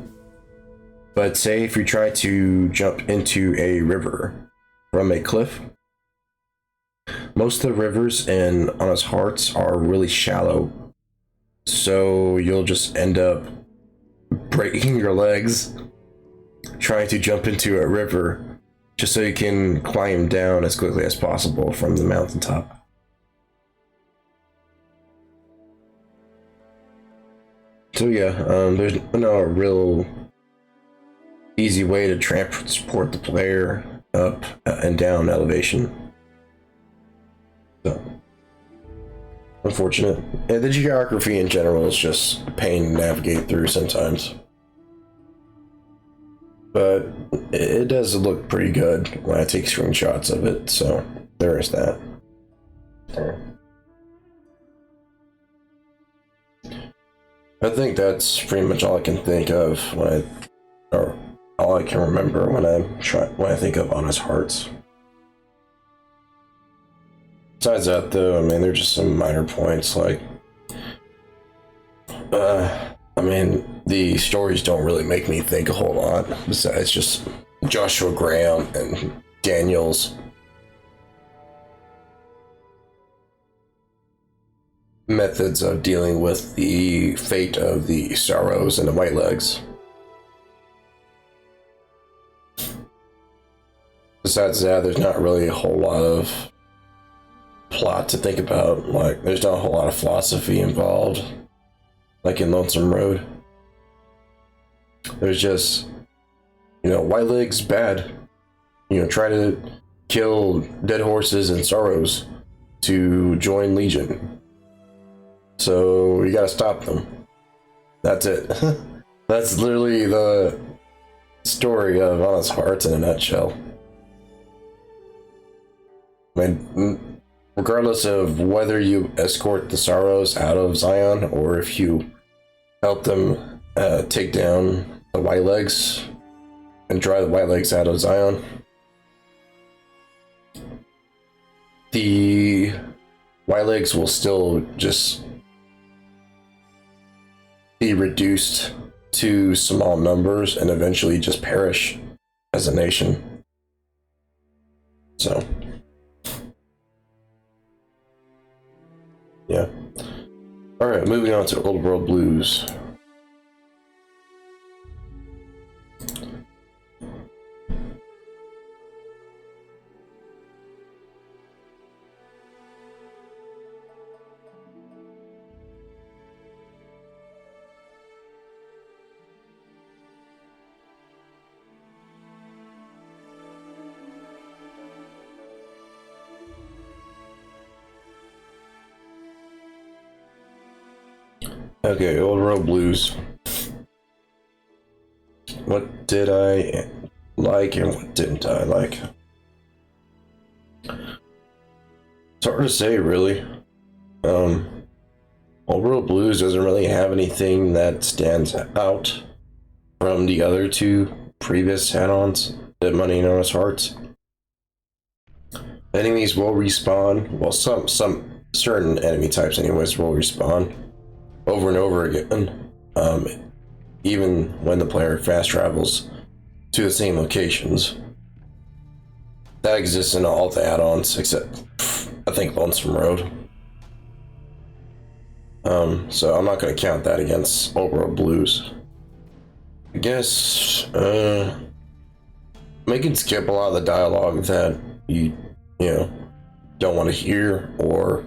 But say if you try to jump into a river from a cliff, most of the rivers in Honest Hearts are really shallow, so you'll just end up breaking your legs trying to jump into a river just so you can climb down as quickly as possible from the mountaintop. So yeah, there's no real easy way to transport the player up and down elevation. So, unfortunate. And the geography in general is just a pain to navigate through sometimes. But it does look pretty good when I take screenshots of it, so there is that. I think that's pretty much all I can think of or all I can remember when I think of Honest Hearts. Besides that, though, I mean, they're just some minor points, like, the stories don't really make me think a whole lot, besides just Joshua Graham and Daniel's methods of dealing with the fate of the Sorrows and the Whitelegs. Besides that, there's not really a whole lot of plot to think about. Like, there's not a whole lot of philosophy involved, like in Lonesome Road. There's just, white legs bad. Try to kill dead horses and sorrows to join Legion. So you gotta stop them. That's it. That's literally the story of Honest Hearts in a nutshell. I mean, regardless of whether you escort the sorrows out of Zion or if you help them take down the white legs and drive the white legs out of Zion, the white legs will still just be reduced to small numbers and eventually just perish as a nation. So, yeah. Alright, moving on to Old World Blues. Okay, Old World Blues. What did I like and what didn't I like? It's hard to say, really. Old World Blues doesn't really have anything that stands out from the other two previous add-ons, Dead Money and Honest Hearts. Enemies will respawn. Well, some certain enemy types, anyways, will respawn over and over again, even when the player fast travels to the same locations. That exists in all the add-ons except, I think, Lonesome Road. So I'm not going to count that against Old World Blues. I guess, we can skip a lot of the dialogue that you don't want to hear, or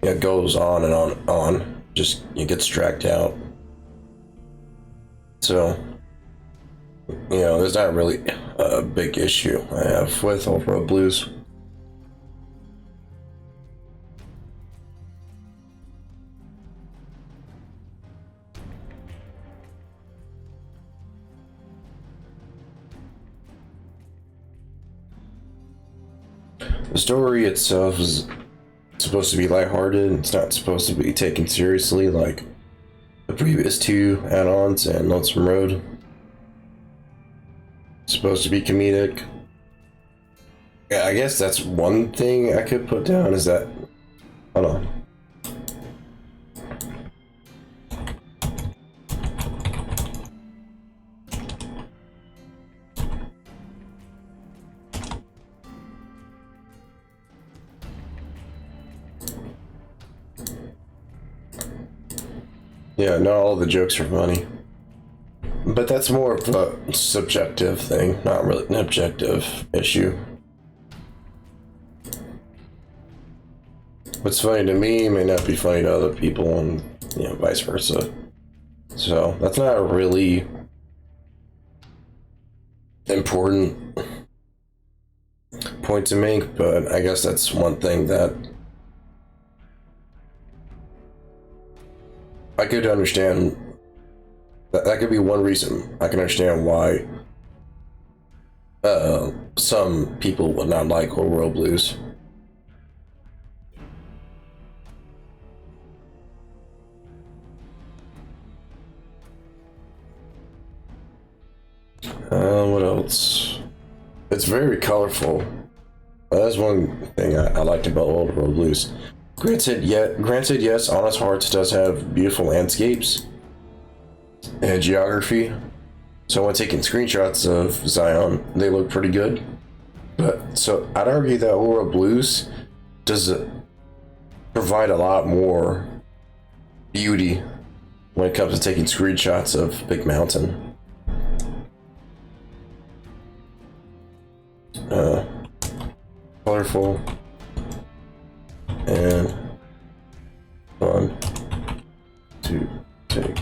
it goes on and on and on. Just you get dragged out. So, there's not really a big issue I have with Old World Blues. The story itself is supposed to be lighthearted. It's not supposed to be taken seriously like the previous two add-ons and Lonesome Road. It's supposed to be comedic. Yeah, I guess that's one thing I could put down is that, hold on. Yeah, not all the jokes are funny. But that's more of a subjective thing, not really an objective issue. What's funny to me may not be funny to other people, and vice versa. So that's not a really important point to make, but I guess that's one thing that I could understand. That could be one reason I can understand why some people would not like Old World Blues. What else? It's very colorful. That's one thing I liked about Old World Blues. Granted, yes, Honest Hearts does have beautiful landscapes and geography. So when taking screenshots of Zion, they look pretty good. But so I'd argue that Old World Blues does provide a lot more beauty when it comes to taking screenshots of Big Mountain. Colorful. and fun to take.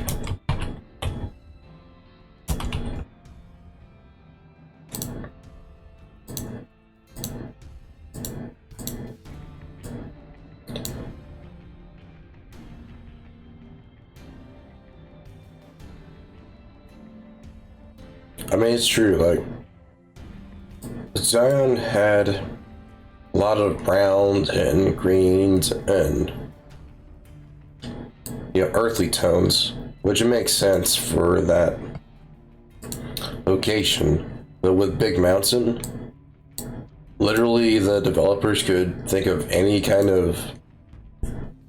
I mean, it's true, like, Zion had a lot of browns and greens and, you know, earthly tones, which makes sense for that location. But with Big Mountain, literally the developers could think of any kind of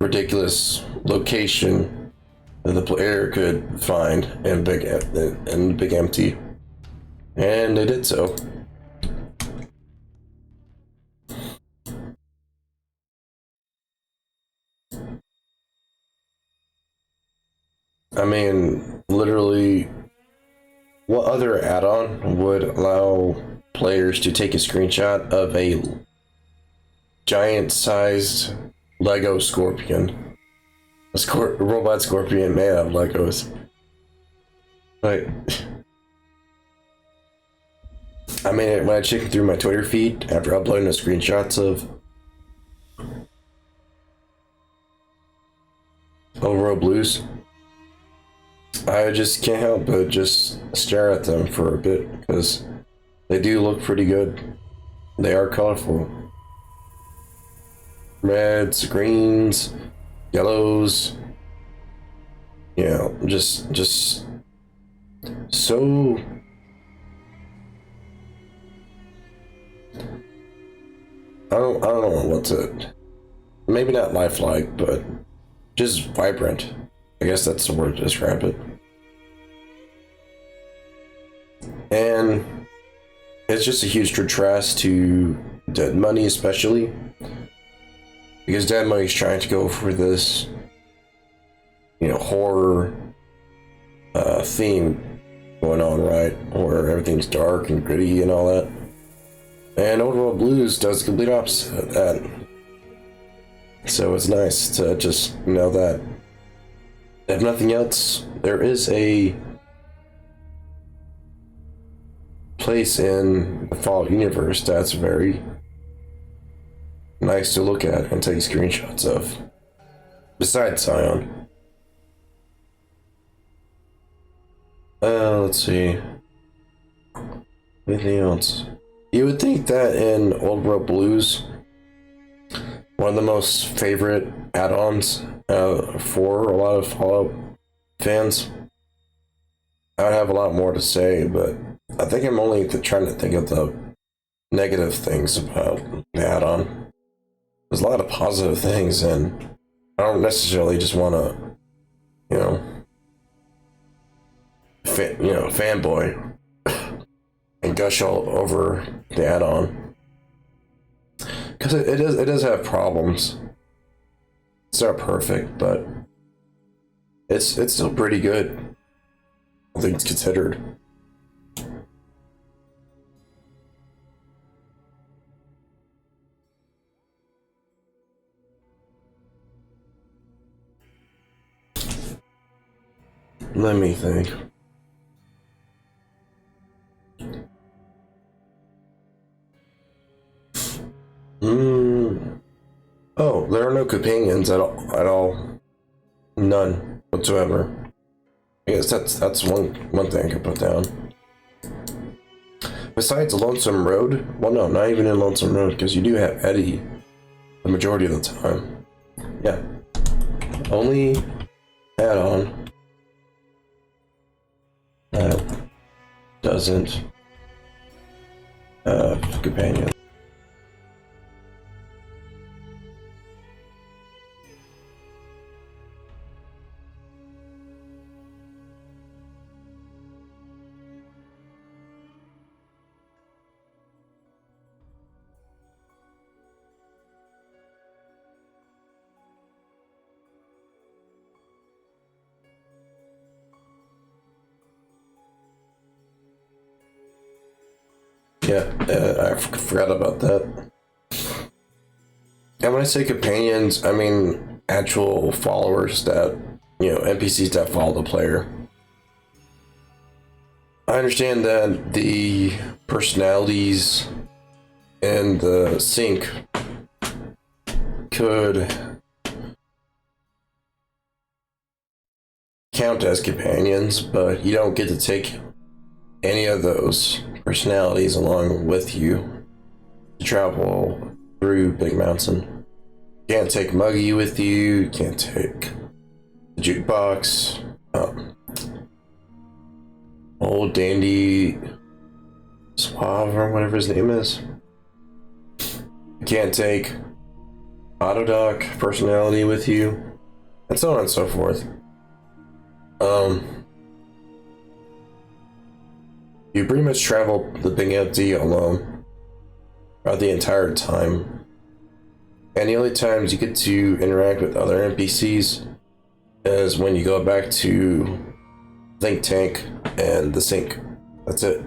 ridiculous location that the player could find in Big Empty. And they did so. I mean, literally, what other add-on would allow players to take a screenshot of a giant-sized Lego scorpion? A robot scorpion made out of Legos. Like, I mean, when I checked through my Twitter feed after uploading the screenshots of Overworld Blues, I just can't help but just stare at them for a bit because they do look pretty good. They are colorful. Reds, greens, yellows. You know, just so I don't know what to, maybe not lifelike, but just vibrant. I guess that's the word to describe it. And it's just a huge contrast to Dead Money, especially because Dead Money's trying to go for this, you know, horror theme going on, right? Where everything's dark and gritty and all that. And Overworld Blues does the complete opposite of that. So it's nice to just know that, if nothing else, there is a place in the Fallout universe that's very nice to look at and take screenshots of. Besides Zion. Let's see. Anything else? You would think that in Overworld Blues, one of the most favorite add-ons for a lot of Fallout fans, I would have a lot more to say, but I think I'm only trying to think of the negative things about the add-on. There's a lot of positive things, and I don't necessarily just want to, you know, fanboy and gush all over the add-on, because it does have problems. It's not perfect, but it's still pretty good, all things considered. Let me think. Oh, there are no companions at all. None whatsoever. I guess that's one thing I could put down. Besides Lonesome Road, well, no, not even in Lonesome Road, because you do have Eddie the majority of the time. Yeah. Only add-on that doesn't have companions. Yeah, I forgot about that. And when I say companions, I mean actual followers that, NPCs that follow the player. I understand that the personalities and the sync could count as companions, but you don't get to take any of those personalities along with you to travel through Big Mountain. You can't take Muggy with you, you can't take the jukebox, old Dandy Suave or whatever his name is. You can't take Autodoc personality with you, and so on and so forth. You pretty much travel the Big Empty alone throughout the entire time. And the only times you get to interact with other NPCs is when you go back to Think Tank and the Sink. That's it.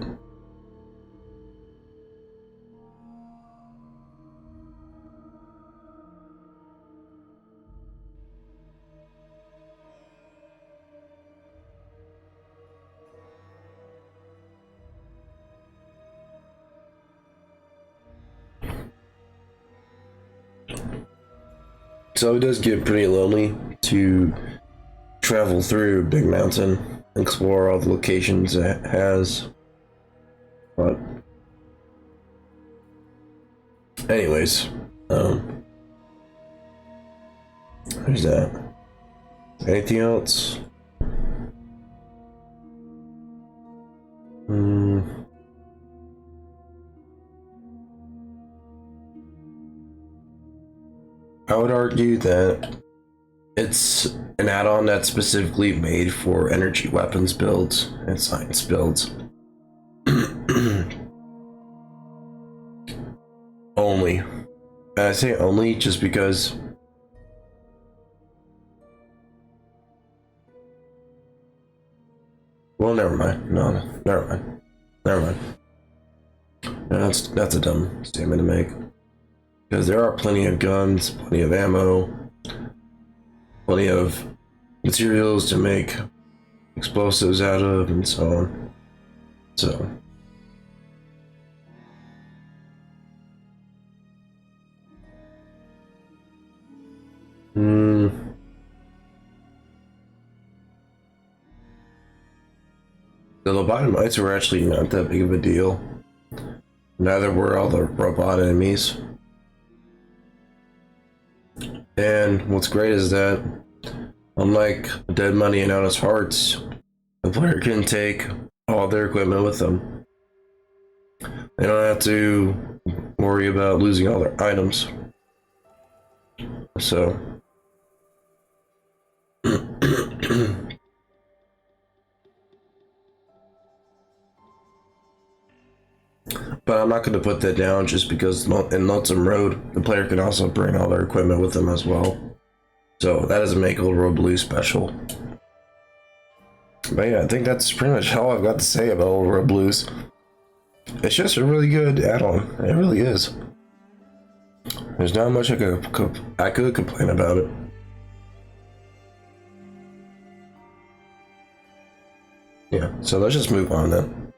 So it does get pretty lonely to travel through Big Mountain, explore all the locations it has. But anyways, there's that. Anything else? I would argue that it's an add-on that's specifically made for energy weapons builds and science builds. Only. And I say only just because well, never mind. No, never mind. Never mind. No, that's a dumb statement to make. Because there are plenty of guns, plenty of ammo, plenty of materials to make explosives out of, and so on. So. The lobotomites were actually not that big of a deal. Neither were all the robot enemies. And what's great is that, unlike Dead Money and Honest Hearts, the player can take all their equipment with them. They don't have to worry about losing all their items. So. But I'm not going to put that down just because in Lonesome Road, the player can also bring all their equipment with them as well. So that doesn't make Old Road Blue special. But yeah, I think that's pretty much all I've got to say about Old Road Blues. It's just a really good add-on. It really is. There's not much I could complain about it. Yeah, so let's just move on then.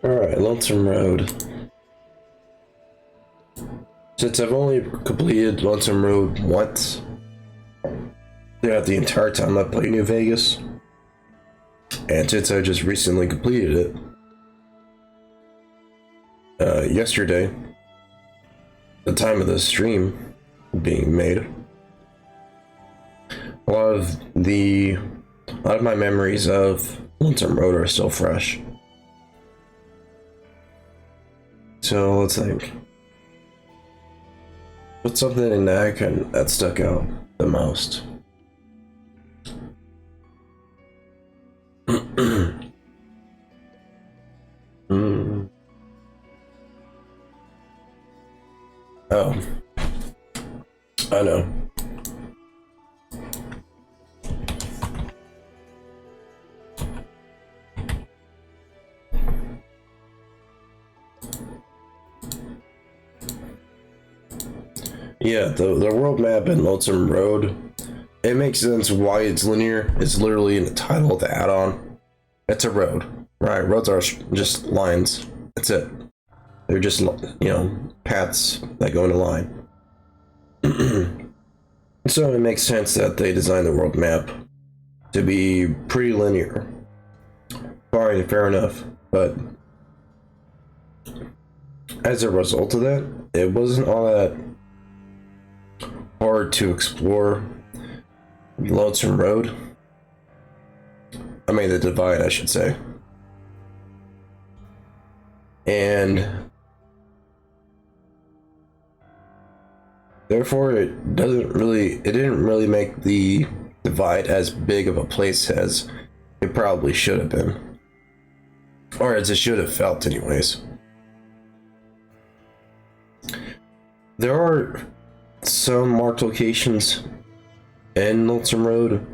Alright, Lonesome Road. Since I've only completed Lonesome Road once throughout the entire time I played New Vegas, and since I just recently completed it yesterday, the time of the stream being made, a lot of my memories of Lonesome Road are still fresh. So let's think. What's something in that stuck out the most? Oh, I know. Yeah, the world map in Lonesome Road, it makes sense why it's linear. It's literally in the title of the add-on. It's a road, right? Roads are just lines. That's it. They're just, paths that go in a line. So it makes sense that they designed the world map to be pretty linear. Fine, fair enough. But as a result of that, it wasn't all that hard to explore Lonesome Road. I mean, the Divide, I should say. And therefore, it didn't really make the Divide as big of a place as it probably should have been. Or as it should have felt, anyways. There are some marked locations in Lonesome Road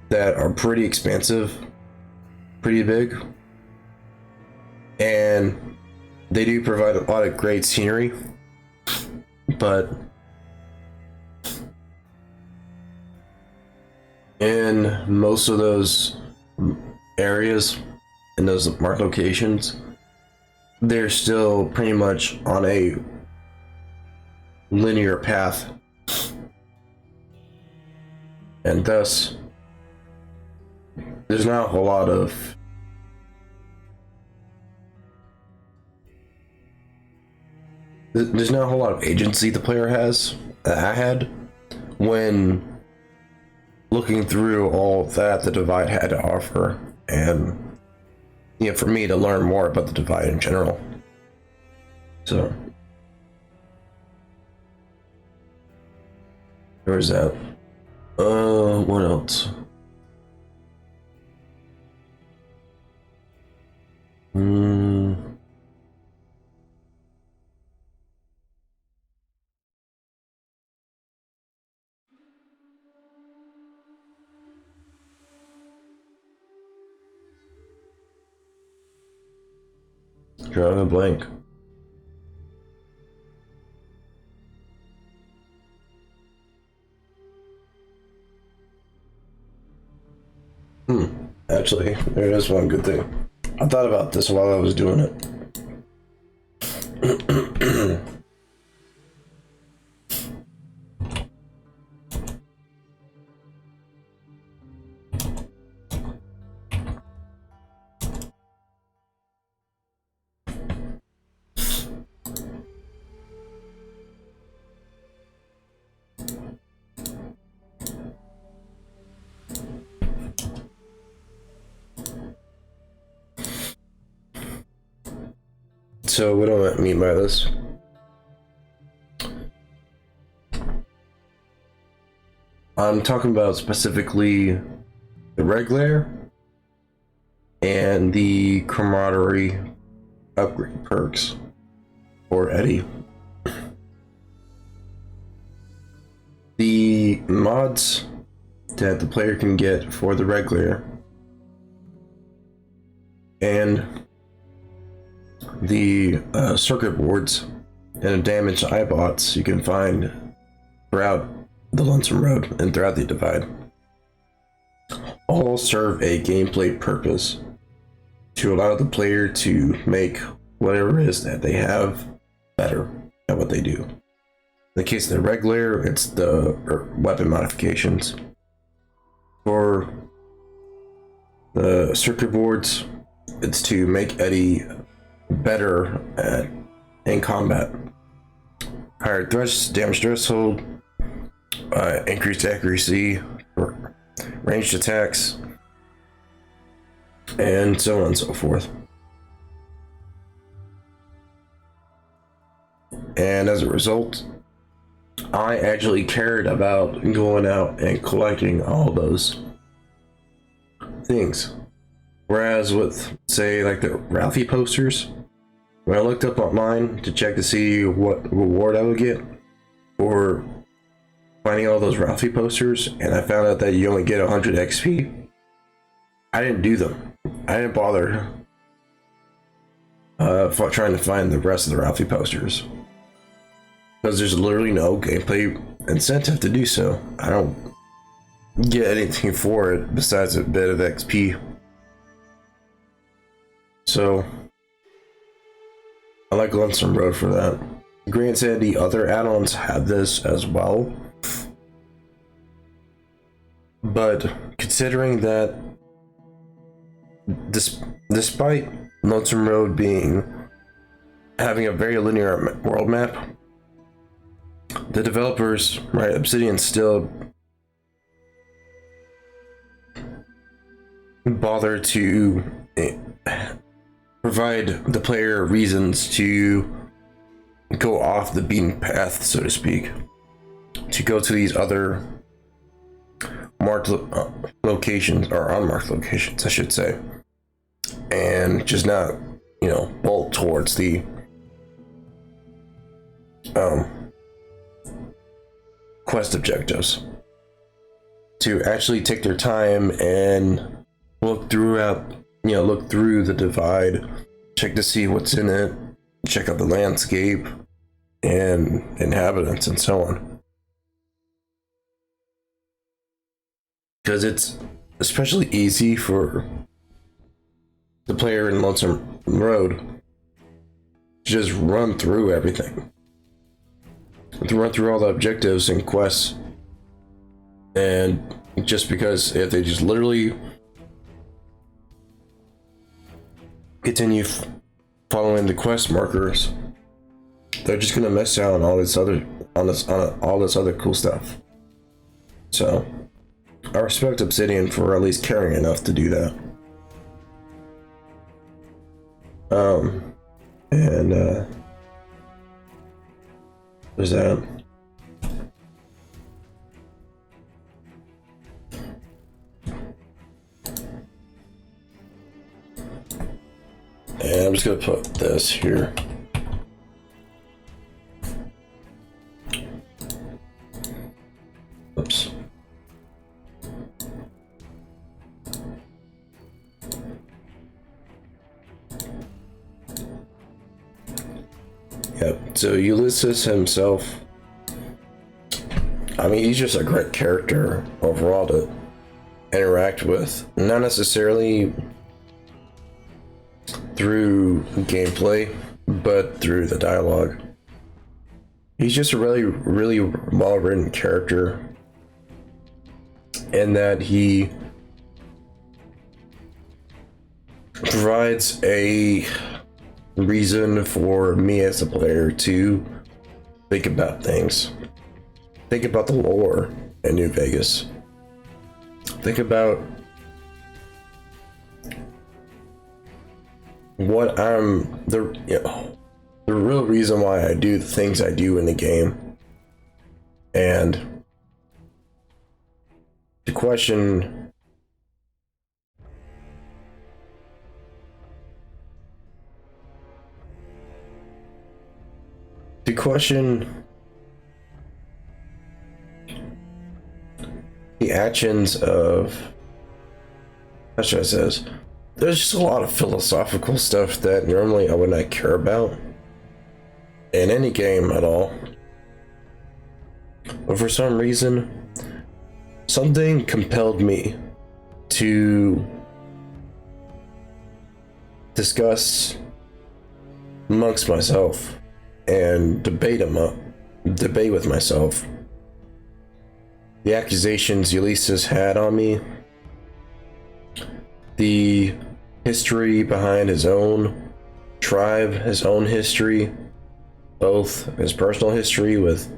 that are pretty expansive, pretty big, and they do provide a lot of great scenery, but in most of those areas, in those marked locations, they're still pretty much on a linear path, and thus there's not a whole lot of agency the player has that I had when looking through all that the Divide had to offer, and for me to learn more about the Divide in general. So where's that? What else? Drawing a blank. Actually, there is one good thing. I thought about this while I was doing it. So what do I mean by this? I'm talking about specifically the regular and the camaraderie upgrade perks for Eddie. The mods that the player can get for the regular and the circuit boards and damaged iBots you can find throughout the Lonesome Road and throughout the Divide all serve a gameplay purpose to allow the player to make whatever it is that they have better at what they do. In the case of the regular, it's the weapon modifications. For the circuit boards, it's to make Eddie better in combat. Higher damage threshold, increased accuracy, ranged attacks, and so on and so forth. And as a result, I actually cared about going out and collecting all those things. Whereas with, say, like the Ralphie posters, when I looked up online to check to see what reward I would get for finding all those Ralphie posters, and I found out that you only get 100 XP, I didn't do them. I didn't bother trying to find the rest of the Ralphie posters. because there's literally no gameplay incentive to do so. I don't get anything for it besides a bit of XP. So I like Lonesome Road for that. Granted, the other add-ons have this as well, but considering that despite Lonesome Road having a very linear world map, the developers, right, Obsidian, still bother to provide the player reasons to go off the beaten path, so to speak, to go to these other marked locations, or unmarked locations, I should say, and just not, bolt towards the quest objectives. To actually take their time and look through the divide, check to see what's in it, check out the landscape and inhabitants and so on. Because it's especially easy for the player in Lonesome Road to just run through everything, to run through all the objectives and quests, and just because if they just literally continue following the quest markers, they're just gonna miss out on all this other cool stuff. So I respect Obsidian for at least caring enough to do that. There's that. And I'm just gonna put this here. Oops. Yep, so Ulysses himself, I mean, he's just a great character overall to interact with. Not necessarily through gameplay, but through the dialogue. He's just a really, really well-written character, in that he provides a reason for me as a player to think about things. Think about the lore in New Vegas. Think about what the real reason why I do the things I do in the game. And the question the actions of, how should I say this? There's just a lot of philosophical stuff that normally I would not care about in any game at all. But for some reason, something compelled me to discuss amongst myself and debate with myself the accusations Ulysses had on me, the history behind his own tribe, his own history, both his personal history with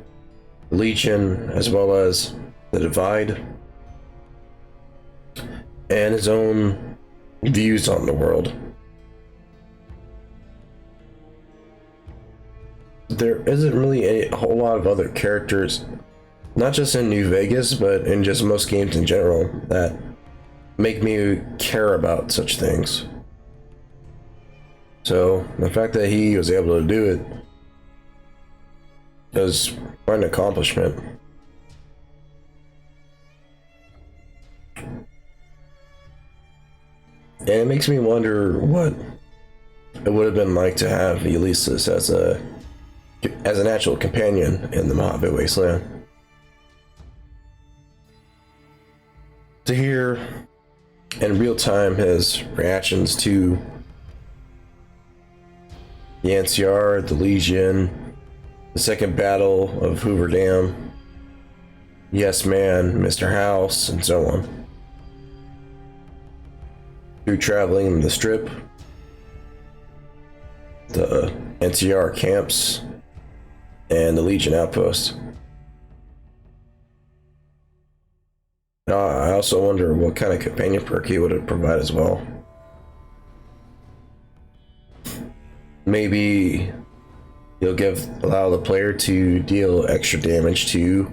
Legion as well as the Divide, and his own views on the world. There isn't really a whole lot of other characters, not just in New Vegas, but in just most games in general, that make me care about such things. So the fact that he was able to do it is quite an accomplishment. And it makes me wonder what it would have been like to have Ulysses as a as an actual companion in the Mojave Wasteland. To hear in real time his reactions to the NCR, the Legion, the second battle of Hoover Dam, Yes Man, Mr. House, and so on. Through traveling the strip, the NCR camps, and the Legion outpost. I also wonder what kind of companion perk he would provide as well. Maybe he'll allow the player to deal extra damage to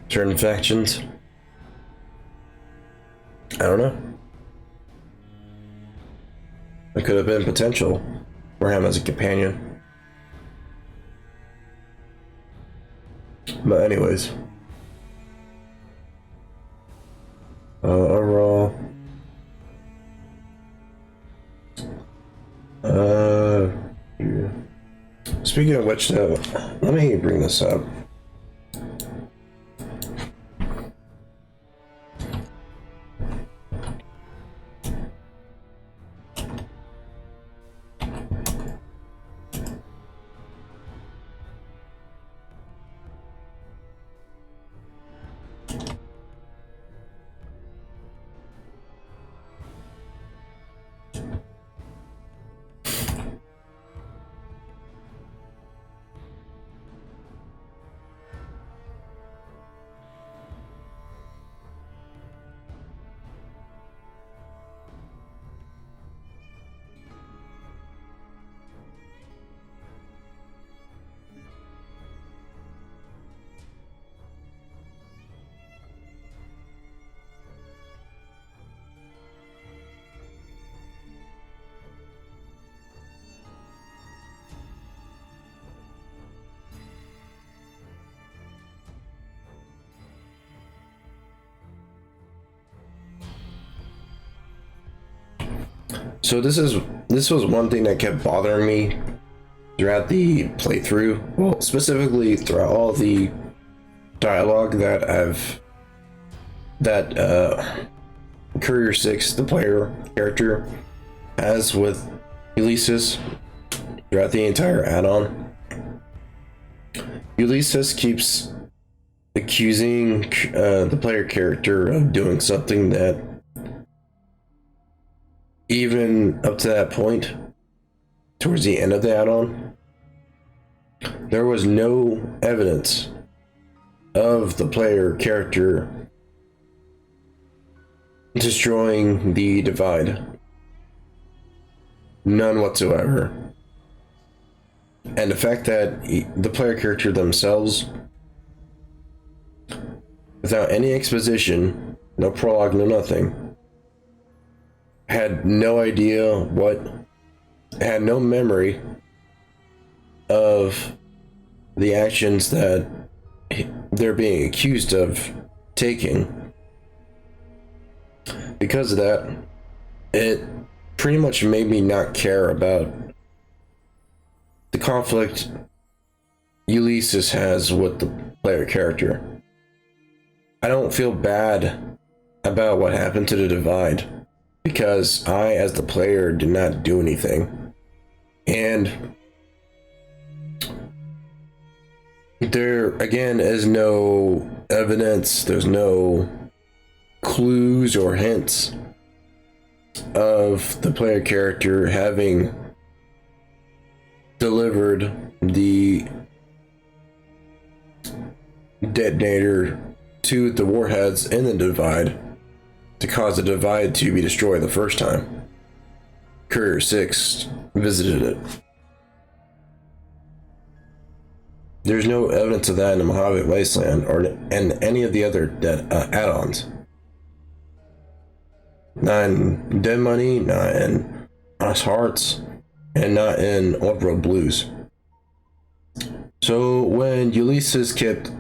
certain factions. I don't know. It could have been potential for him as a companion. But anyways. Overall. Yeah. Speaking of which, though, let me bring this up. So this was one thing that kept bothering me throughout the playthrough. Well, specifically throughout all the dialogue that Courier 6, the player character, has with Ulysses throughout the entire add-on. Ulysses keeps accusing the player character of doing something that, even up to that point, towards the end of the add-on, there was no evidence of the player character destroying the divide. None whatsoever. And the fact that the player character themselves, without any exposition, no prologue, no nothing, had no idea had no memory of the actions that they're being accused of taking. Because of that, it pretty much made me not care about the conflict Ulysses has with the player character. I don't feel bad about what happened to the divide, because I, as the player, did not do anything. And there, again, is no evidence, there's no clues or hints of the player character having delivered the detonator to the warheads in the divide to cause the divide to be destroyed the first time Courier 6 visited it. There's no evidence of that in the Mojave Wasteland or in any of the other add-ons. Not in Dead Money, not in Honest Hearts, and not in Off-Road Blues. So when Ulysses kept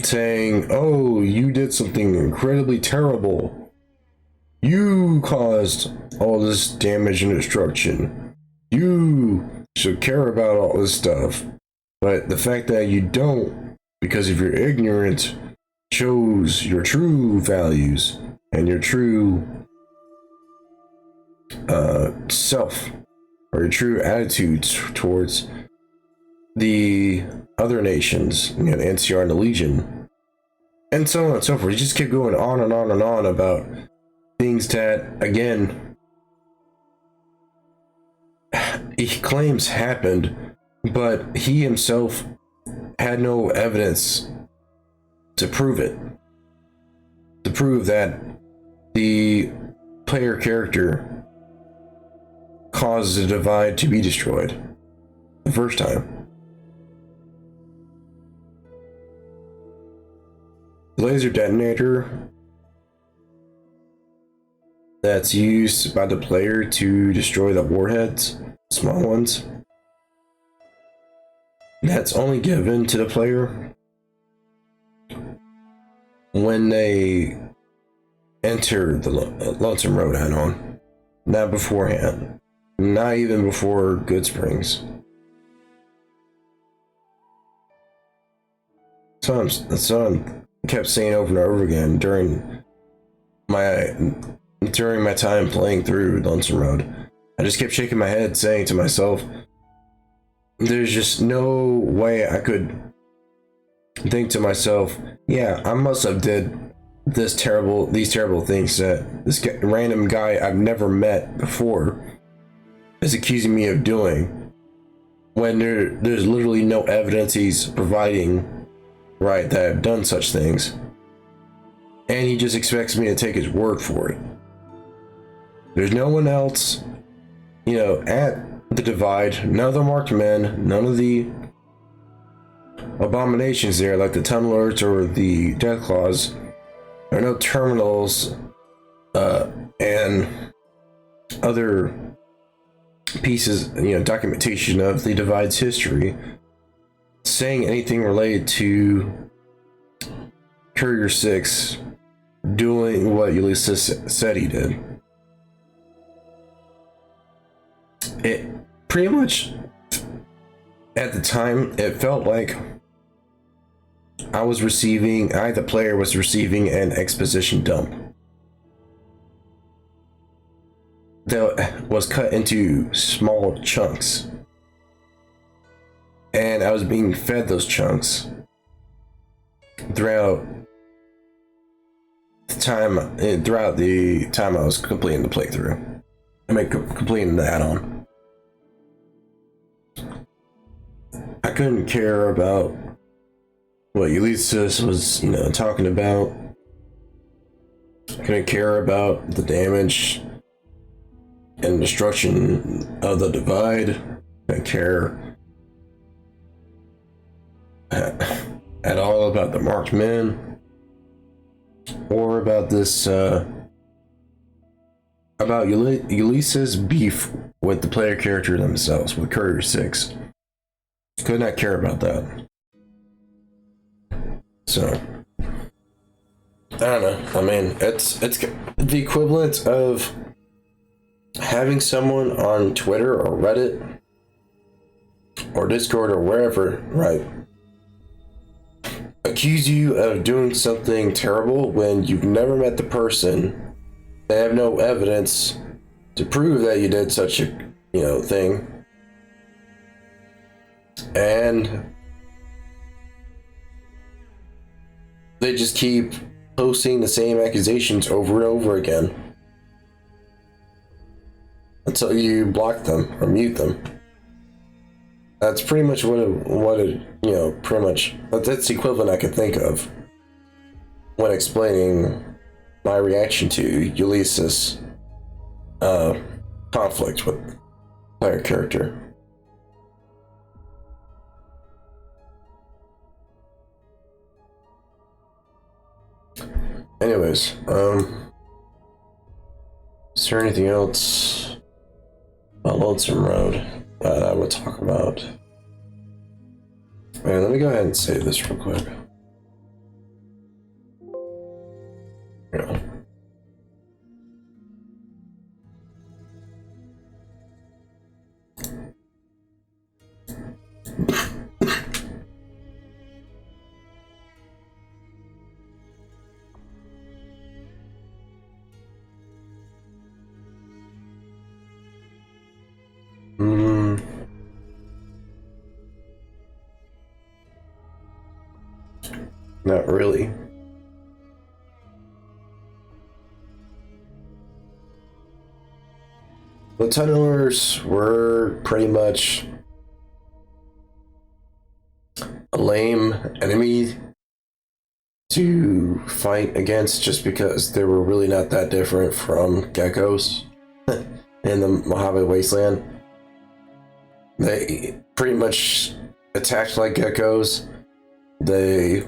saying, "Oh, you did something incredibly terrible. You caused all this damage and destruction. You should care about all this stuff," But the fact that you don't, because of your ignorance, shows your true values and your true self, or your true attitudes towards the other nations, the NCR and the Legion, and so on and so forth. You just keep going on and on and on about things that, again, he claims happened, but he himself had no evidence to prove it. To prove that the player character caused the divide to be destroyed the first time. The laser detonator that's used by the player to destroy the warheads, small ones, that's only given to the player when they enter the Lonesome Road add-on, not beforehand, not even before Good Springs. So I kept saying over and over again during my time playing through Lonesome Road. I just kept shaking my head, saying to myself, there's just no way I could think to myself, yeah, I must have did these terrible things that this random guy I've never met before is accusing me of doing, when there's literally no evidence he's providing, right, that I've done such things, and he just expects me to take his word for it. There's no one else, at the divide, none of the marked men, none of the abominations there, like the tunnelers or the deathclaws. There are no terminals and other pieces, documentation of the divide's history saying anything related to Courier 6 doing what Ulysses said he did. It pretty much, at the time, it felt like the player was receiving an exposition dump that was cut into small chunks, and I was being fed those chunks throughout the time I was completing the playthrough. Completing the add-on. I couldn't care about what Ulysses was, talking about. I couldn't care about the damage and destruction of the divide. I couldn't care at all about the marked men, or about this, about Ulysses' beef with the player character themselves, with Courier 6. Could not care about that. So, I don't know. I mean, it's the equivalent of having someone on Twitter or Reddit or Discord or wherever, right, accuse you of doing something terrible when you've never met the person. They have no evidence to prove that you did such a, thing. And they just keep posting the same accusations over and over again until you block them or mute them. That's pretty much that's the equivalent I could think of when explaining my reaction to Ulysses' conflict with player character. Anyways, is there anything else about Lonesome Road that I would talk about? Alright, let me go ahead and save this real quick. Yeah. Not really. The tunnelers were pretty much a lame enemy to fight against just because they were really not that different from geckos in the Mojave Wasteland. They pretty much attacked like geckos, they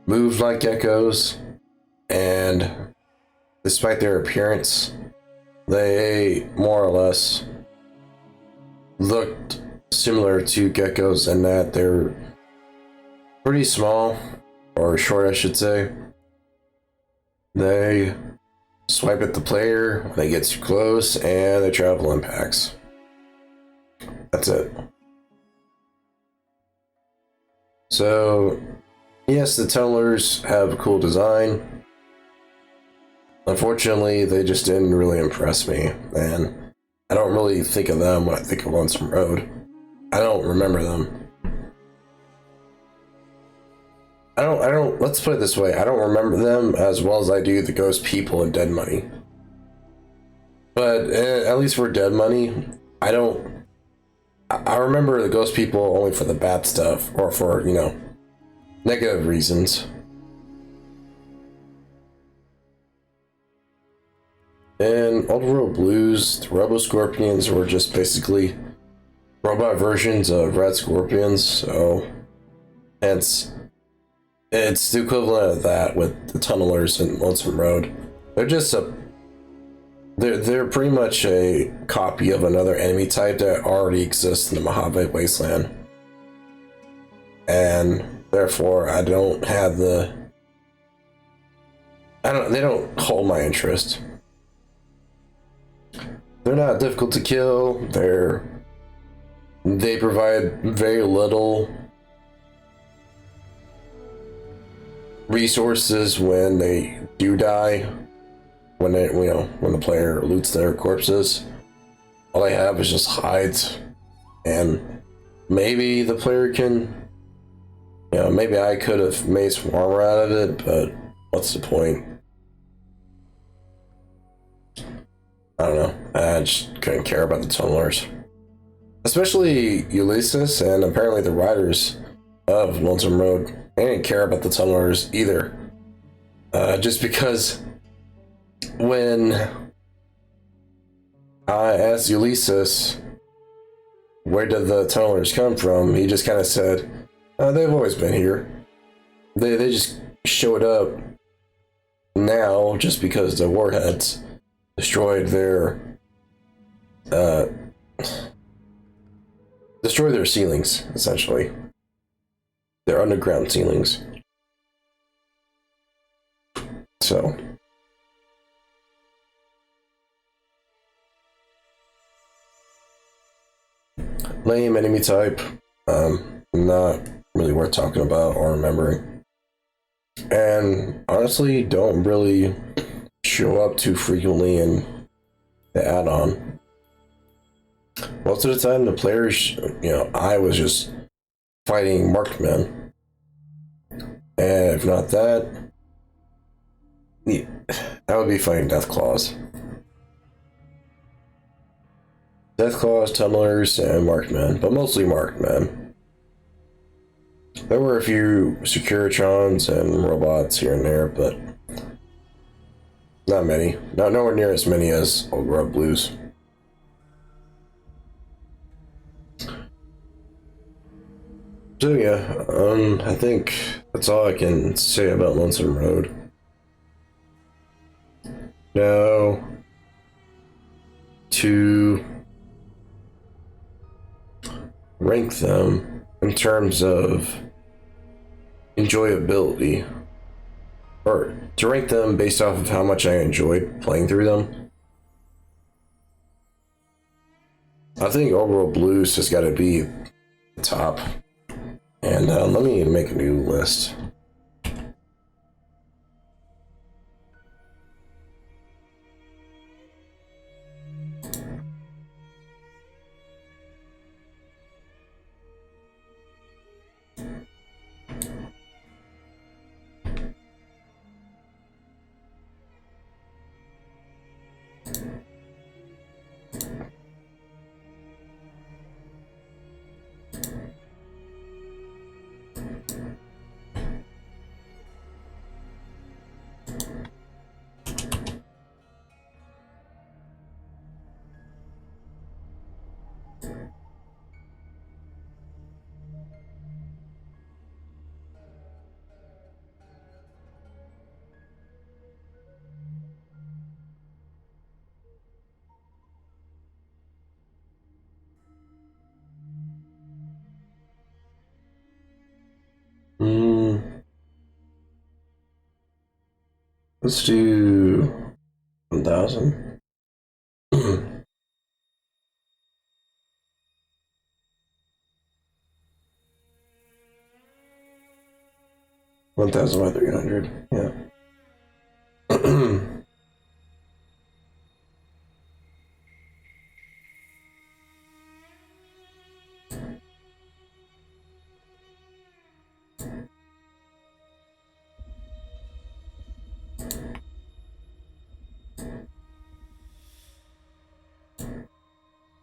moved like geckos, and despite their appearance, they more or less looked similar to geckos in that they're pretty small, or short I should say. They swipe at the player when they get too close, and they travel in packs. That's it. So, yes, the tunnelers have a cool design. Unfortunately, they just didn't really impress me, and I don't really think of them when I think of Lonesome Road. I don't remember them. Let's put it this way, I don't remember them as well as I do the Ghost People and Dead Money. But at least for Dead Money, I remember the Ghost People only for the bad stuff, or for, negative reasons. In Old World Blues, the Robo Scorpions were just basically robot versions of Red Scorpions, so hence it's the equivalent of that with the tunnelers in Lonesome Road. They're pretty much a copy of another enemy type that already exists in the Mojave Wasteland. And therefore they don't hold my interest. They're not difficult to kill, they provide very little resources when they do die, when the player loots their corpses. All they have is just hides, and maybe the player can, maybe I could have made some armor out of it, but what's the point? I don't know, I just couldn't care about the tunnelers. Especially Ulysses and apparently the writers of Lonesome Road. They didn't care about the tunnelers either. Just because when I asked Ulysses where did the tunnelers come from, he just kind of said, they've always been here. They just showed up now just because the warheads destroyed their ceilings, essentially. Their underground ceilings. So lame enemy type, not really worth talking about or remembering, and honestly don't really show up too frequently in the add-on. Most of the time the players, I was just fighting marked men, and if not that, I would be fighting Deathclaws, tunnelers, and marked men, but mostly marked men. There were a few Securitrons and robots here and there, but not many. Nowhere near as many as Old World Blues. So yeah, I think that's all I can say about Lonesome Road. Now, to rank them in terms of enjoyability, or to rank them based off of how much I enjoyed playing through them, I think Old World Blues has got to be the top. And let me make a new list. Let's do 1,000. 1,000 by 300. Yeah.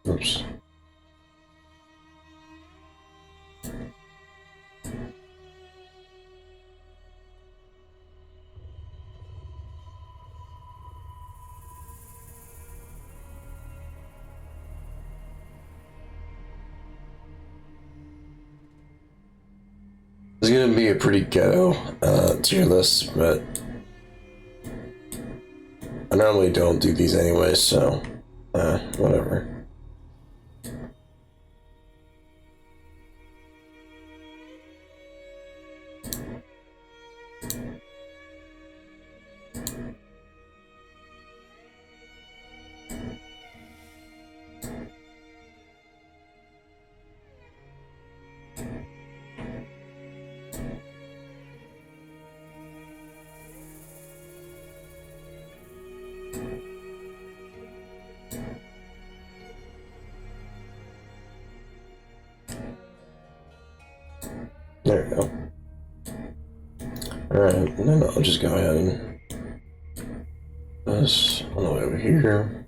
Oops. It's gonna be a pretty ghetto tier list, but I normally don't do these anyways, so whatever. There we go. Alright, and then I'll just go ahead and this all the way over here.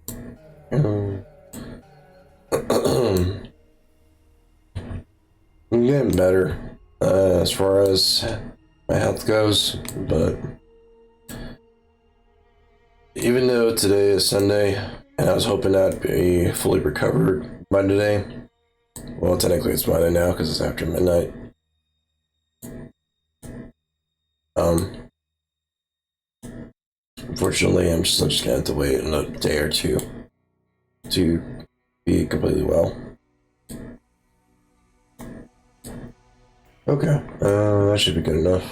I'm getting better as far as my health goes, but even though today is Sunday and I was hoping I'd be fully recovered by today, well, technically it's Monday now because it's after midnight. Unfortunately, I'm still just gonna have to wait another day or two to be completely well. Okay, that should be good enough.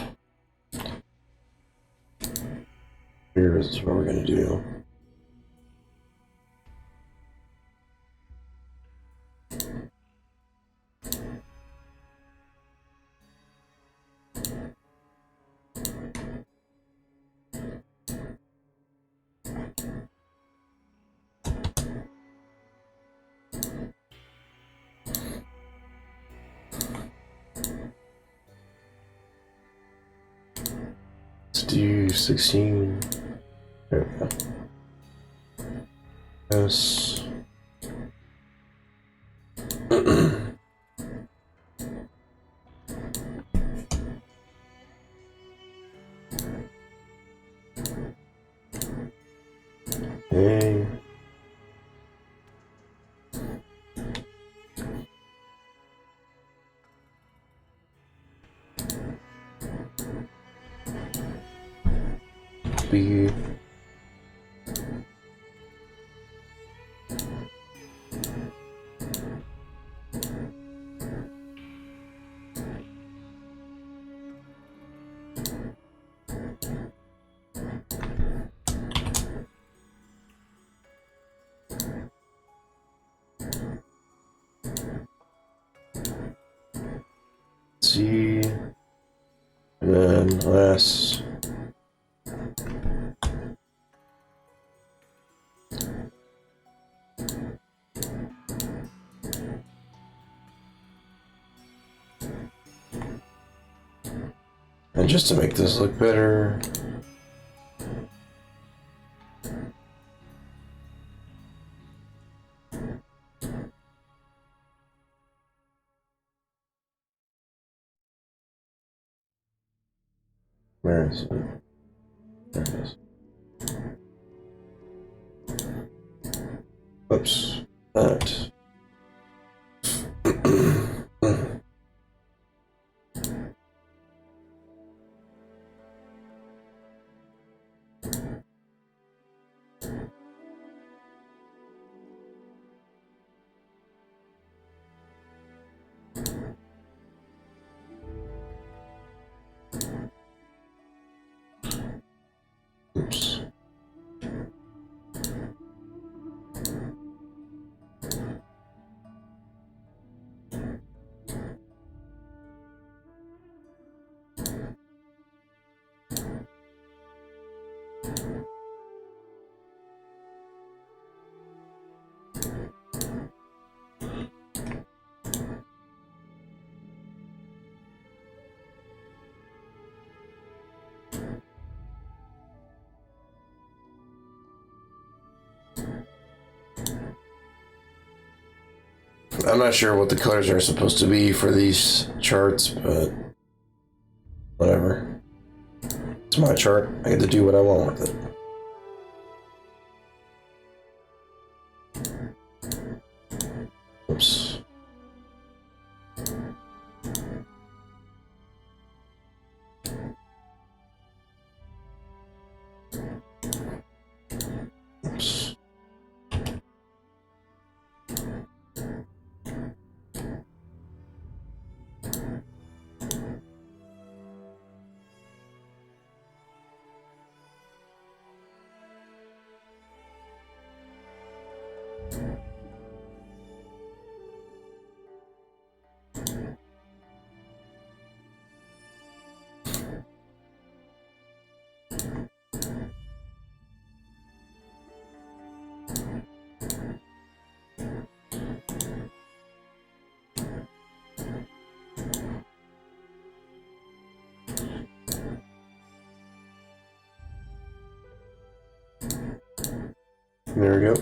Here's what we're gonna do. Let's do 16. There we go. Yes. Okay. B. C. And then last. And just to make this look better, where is it? There it is. Oops. That. I'm not sure what the colors are supposed to be for these charts, but whatever. It's my chart. I get to do what I want with it. Oops. Oops. There we go.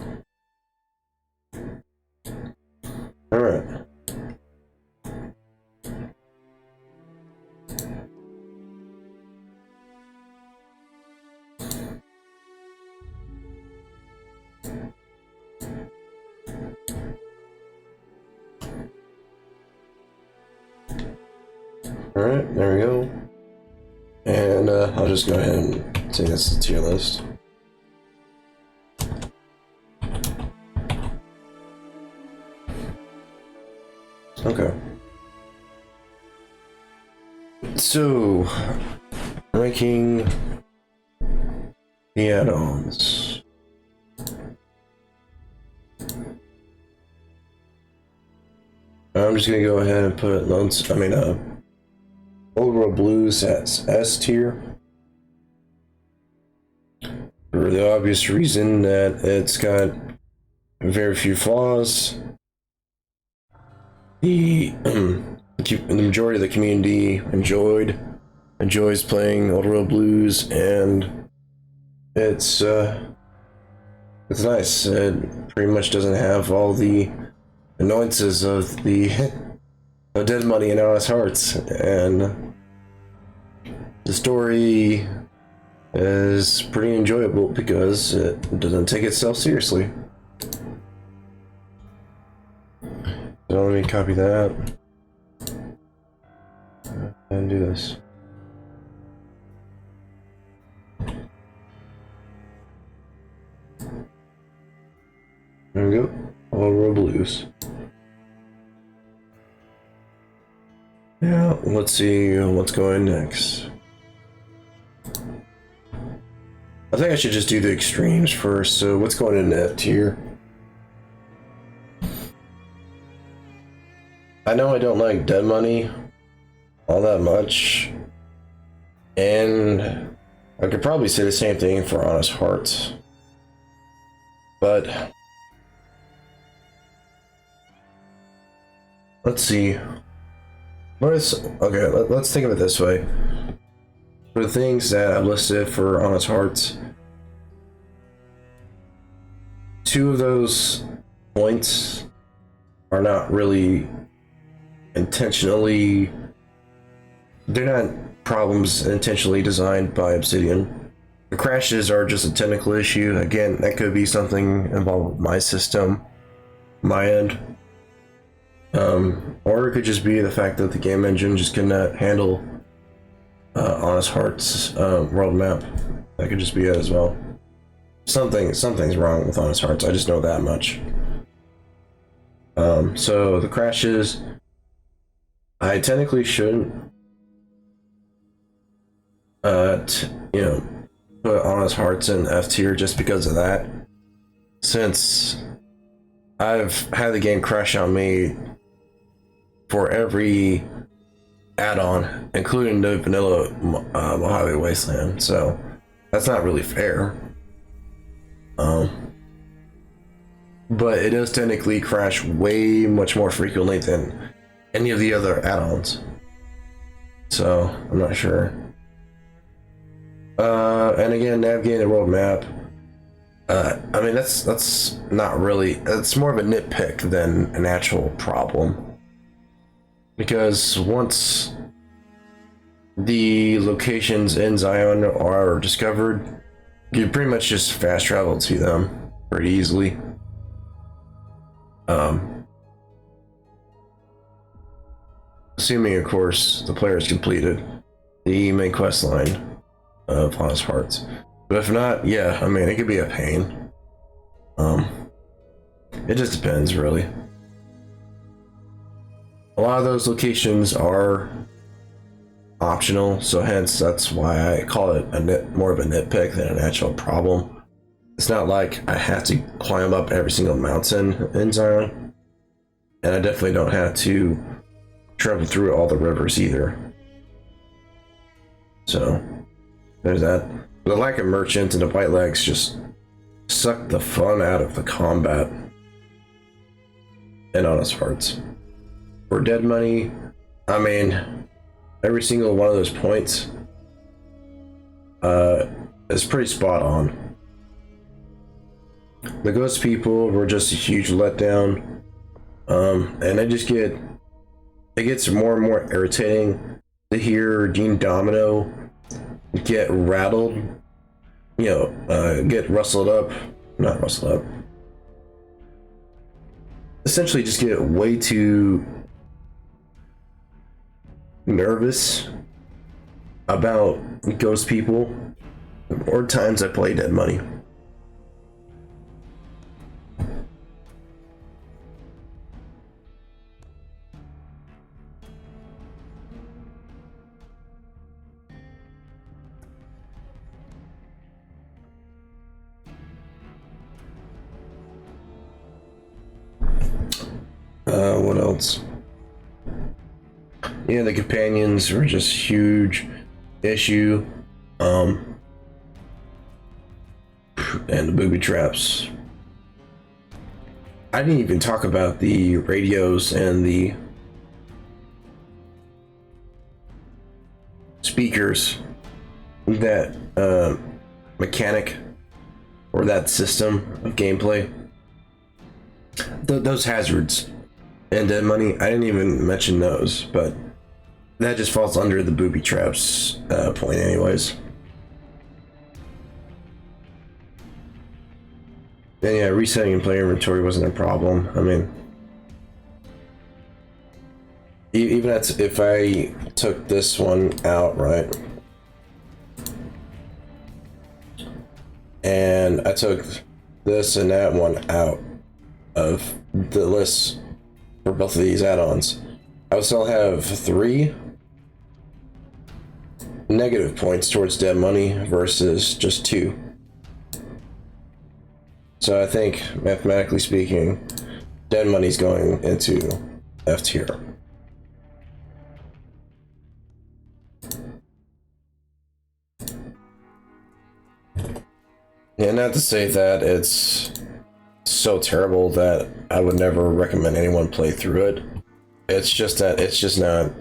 All right. All right, there we go. And I'll just go ahead and take this to tier list. Okay. So, ranking the add-ons. I'm just gonna go ahead and put Old World Blues at S tier. For the obvious reason that it's got very few flaws. The majority of the community enjoys playing Old World Blues, and it's nice. It pretty much doesn't have all the annoyances of the of Dead Money and Honest Hearts, and the story is pretty enjoyable because it doesn't take itself seriously. So let me copy that and do this. There we go. All World Blues. Yeah, let's see what's going next. I think I should just do the extremes first. So what's going in F tier? I know I don't like Dead Money all that much, and I could probably say the same thing for Honest Hearts, but let's see. Let's think of it this way. For the things that I've listed for Honest Hearts, 2 of those points are not really intentionally, they're not problems intentionally designed by Obsidian. The crashes are just a technical issue. Again, that could be something involved with my system, my end. Or it could just be the fact that the game engine just could not handle Honest Hearts world map. That could just be it as well. Something's wrong with Honest Hearts. I just know that much. So the crashes, I technically shouldn't, put Honest Hearts in F tier just because of that. Since I've had the game crash on me for every add-on, including the vanilla Mojave Wasteland, so that's not really fair. but it does technically crash way much more frequently than any of the other add-ons. So I'm not sure. And again, navigating the world map. I mean, that's not really. It's more of a nitpick than an actual problem. Because once the locations in Zion are discovered, you pretty much just fast travel to them pretty easily. Assuming, of course, the player has completed the main quest line of Honest Hearts. But if not, yeah, I mean, it could be a pain. It just depends, really. A lot of those locations are optional, so hence that's why I call it more of a nitpick than an actual problem. It's not like I have to climb up every single mountain in Zion, and I definitely don't have to travel through all the rivers either. So there's that. The lack of merchants and the white legs just suck the fun out of the combat in Honest Hearts. For dead money, I mean, every single one of those points is pretty spot on. The ghost people were just a huge letdown, and it gets more and more irritating to hear Dean Domino get rattled, get not rustled up, essentially just get way too nervous about ghost people or times I play Dead Money. What else? Yeah, the companions were just a huge issue. And the booby traps. I didn't even talk about the radios and the speakers that mechanic or that system of gameplay. Those hazards and Dead Money, I didn't even mention those, but that just falls under the booby traps point anyways. And yeah, resetting player inventory wasn't a problem. I mean, even if I took this one out, right? And I took this and that one out of the list for both of these add-ons, I would still have 3 negative points towards Dead Money versus just 2. So I think, mathematically speaking, Dead Money's going into F tier. Yeah, not to say that it's so terrible that I would never recommend anyone play through it. It's just that it's just not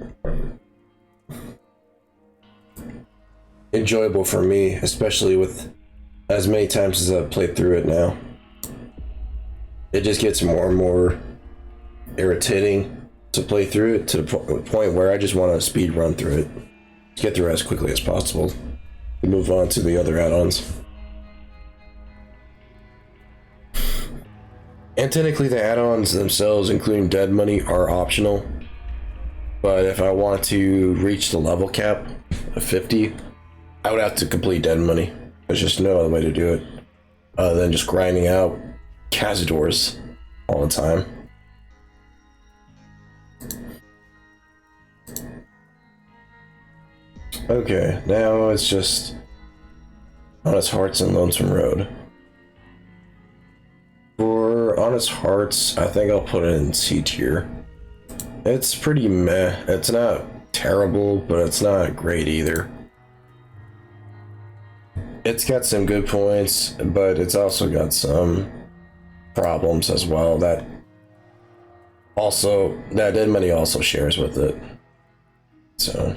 enjoyable for me, especially with as many times as I've played through it now. It just gets more and more irritating to play through it to the point where I just want to speed run through it, get through it as quickly as possible, and move on to the other add-ons. And technically the add-ons themselves, including Dead Money, are optional. But if I want to reach the level cap of 50, I would have to complete Dead Money. There's just no other way to do it other than just grinding out Cazadors all the time. Okay, now it's just Honest Hearts and Lonesome Road. For Honest Hearts, I think I'll put it in C tier. It's pretty meh. It's not terrible, but it's not great either. It's got some good points, but it's also got some problems as well that dead money also shares with it. So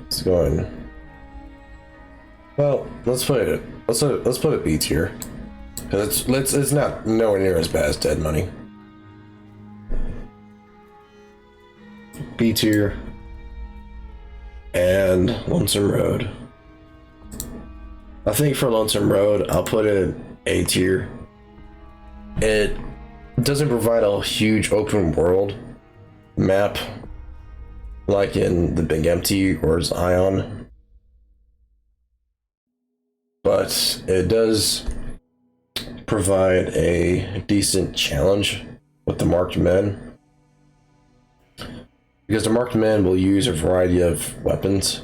it's going. Well, let's put it B tier, because it's not nowhere near as bad as dead money. B tier and Lonesome Road. I think for Lonesome Road, I'll put it A tier. It doesn't provide a huge open world map like in the Big Empty or Zion, but it does provide a decent challenge with the marked men, because the marked men will use a variety of weapons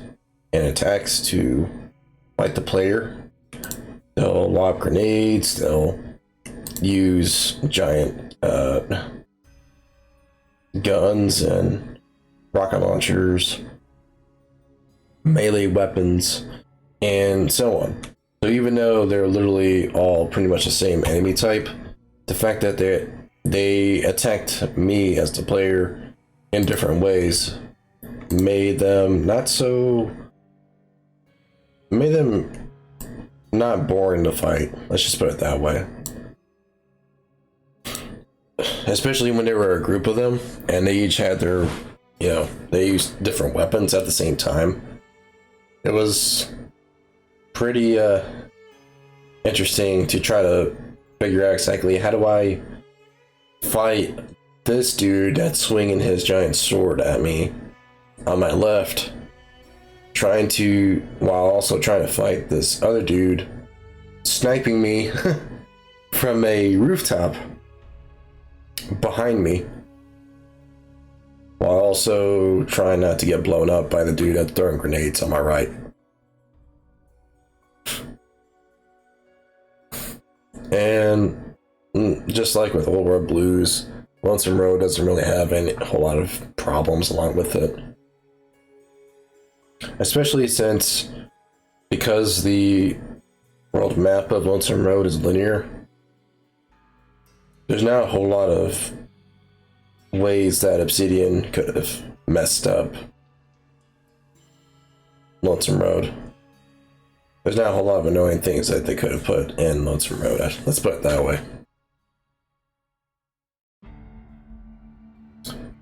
and attacks to fight the player. They'll lob grenades, they'll use giant guns and rocket launchers, melee weapons, and so on. So even though they're literally all pretty much the same enemy type, the fact that they attacked me as the player in different ways made them not boring to fight. Let's just put it that way. Especially when there were a group of them and they each had their, they used different weapons at the same time. It was pretty interesting to try to figure out exactly how do I fight this dude that's swinging his giant sword at me on my left, while also trying to fight this other dude sniping me from a rooftop behind me, while also trying not to get blown up by the dude that's throwing grenades on my right. And just like with Old World Blues, Lonesome Road doesn't really have a whole lot of problems along with it. Especially because the world map of Lonesome Road is linear, there's not a whole lot of ways that Obsidian could have messed up Lonesome Road. There's not a whole lot of annoying things that they could have put in Lonesome Road. Let's put it that way.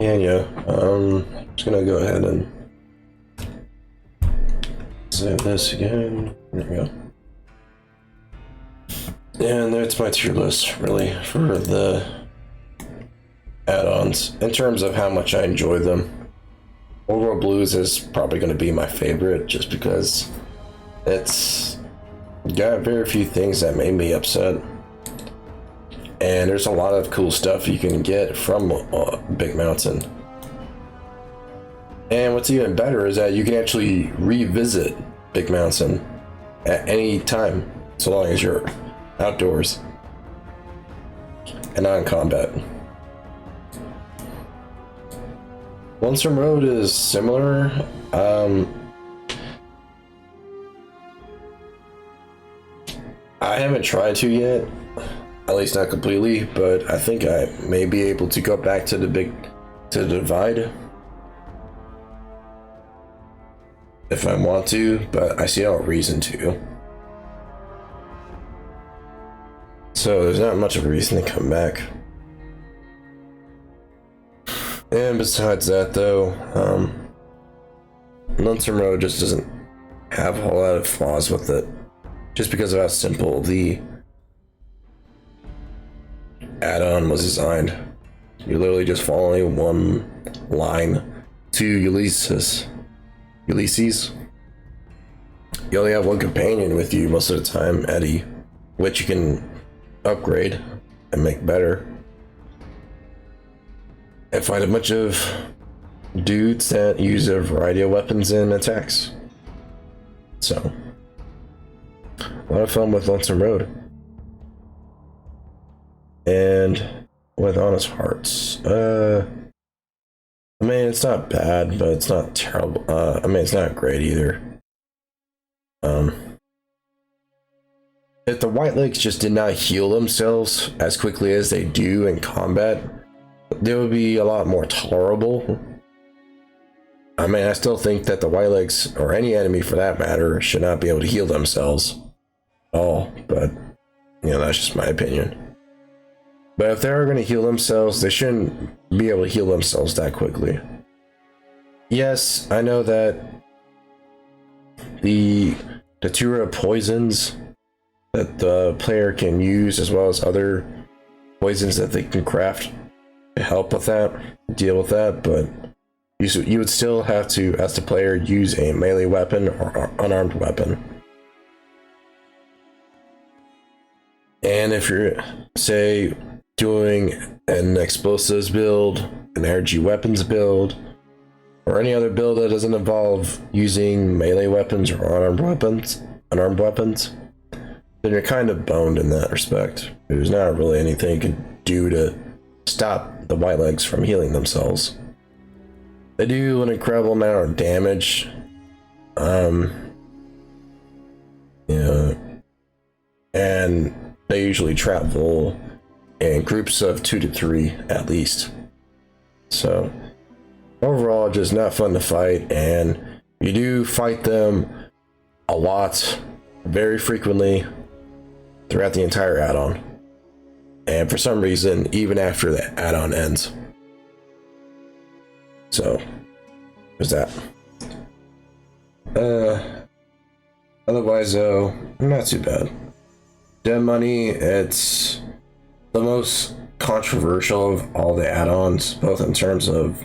And yeah, I'm just gonna go ahead and save this again. There we go. And that's my tier list, really, for the add-ons. In terms of how much I enjoy them, Old World Blues is probably going to be my favorite, just because it's got very few things that made me upset. And there's a lot of cool stuff you can get from Big Mountain. And what's even better is that you can actually revisit Big Mountain at any time, so long as you're outdoors and not in combat. Lonesome Road is similar. I haven't tried to yet, at least not completely, but I think I may be able to go back to the Divide if I want to, but I see no reason to. So there's not much of a reason to come back. And besides that, though, Lonesome Road just doesn't have a whole lot of flaws with it, just because of how simple the add-on was designed. You're literally just following one line to Ulysses. You only have one companion with you most of the time, Eddie, which you can upgrade and make better, and find a bunch of dudes that use a variety of weapons and attacks. So, a lot of fun with Lonesome Road. And with Honest Hearts, I mean, it's not bad, but it's not terrible. I mean, it's not great either. if the white legs just did not heal themselves as quickly as they do in combat, they would be a lot more tolerable. I mean, I still think that the white legs, or any enemy for that matter, should not be able to heal themselves at all, but that's just my opinion. But if they're going to heal themselves, they shouldn't be able to heal themselves that quickly. Yes, I know that the Datura poisons that the player can use, as well as other poisons that they can craft to help with that, deal with that, but you would still have to, as the player, use a melee weapon or unarmed weapon. And if you're, say, doing an explosives build, an energy weapons build, or any other build that doesn't involve using melee weapons or unarmed weapons, then you're kind of boned in that respect. There's not really anything you can do to stop the white legs from healing themselves. They do an incredible amount of damage. And they usually travel in groups of 2 to 3 at least. So overall, just not fun to fight, and you do fight them a lot, very frequently throughout the entire add-on. And for some reason, even after the add-on ends. So, there's that. Otherwise, though, not too bad. Dead Money, it's the most controversial of all the add-ons, both in terms of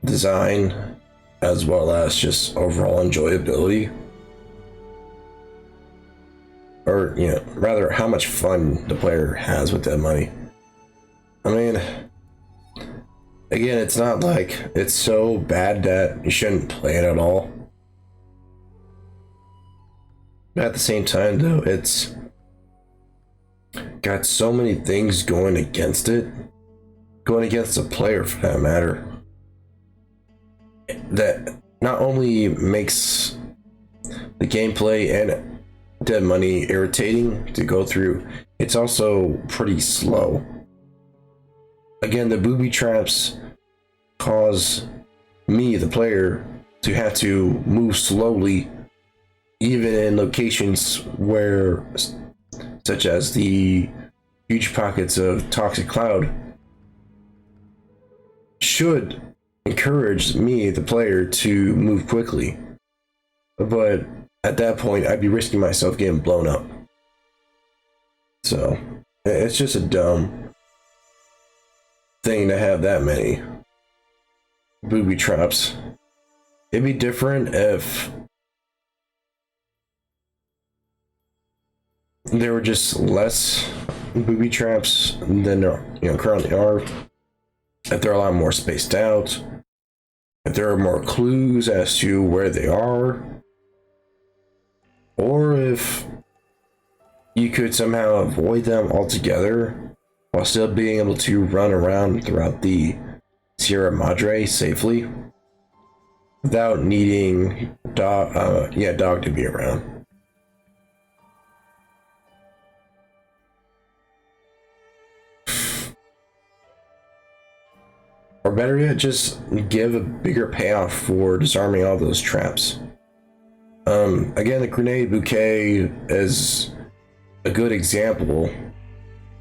design as well as just overall enjoyability. Or, rather, how much fun the player has with Dead Money. I mean, again, it's not like it's so bad that you shouldn't play it at all. But at the same time, though, it's got so many things going against the player for that matter, that not only makes the gameplay and Dead Money irritating to go through, it's also pretty slow. Again, the booby traps cause me, the player, to have to move slowly, even in locations where, such as the huge pockets of toxic cloud, should encourage me, the player, to move quickly. But at that point, I'd be risking myself getting blown up. So, it's just a dumb thing to have that many booby traps. It'd be different if there were just less booby traps than there currently are. If they're a lot more spaced out. If there are more clues as to where they are. Or if you could somehow avoid them altogether while still being able to run around throughout the Sierra Madre safely without needing dog to be around. Or better yet, just give a bigger payoff for disarming all those traps. Again, the grenade bouquet is a good example,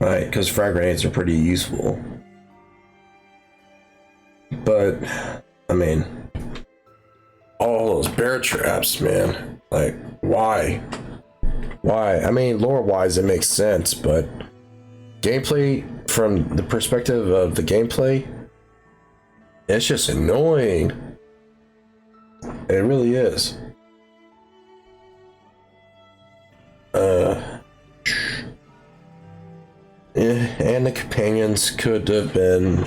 right? Because frag grenades are pretty useful. But, I mean, all those bear traps, man. Like, why? Why? I mean, lore-wise, it makes sense, but gameplay, from the perspective of the gameplay, it's just annoying. It really is. And the companions could have been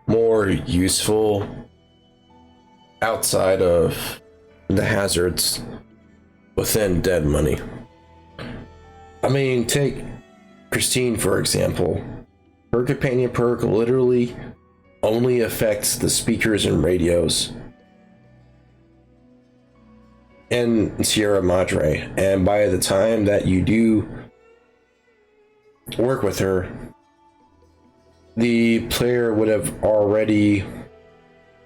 more useful outside of the hazards within Dead Money. I mean, take Christine, for example. Her companion perk literally only affects the speakers and radios. in Sierra Madre, and by the time that you do work with her, the player would have already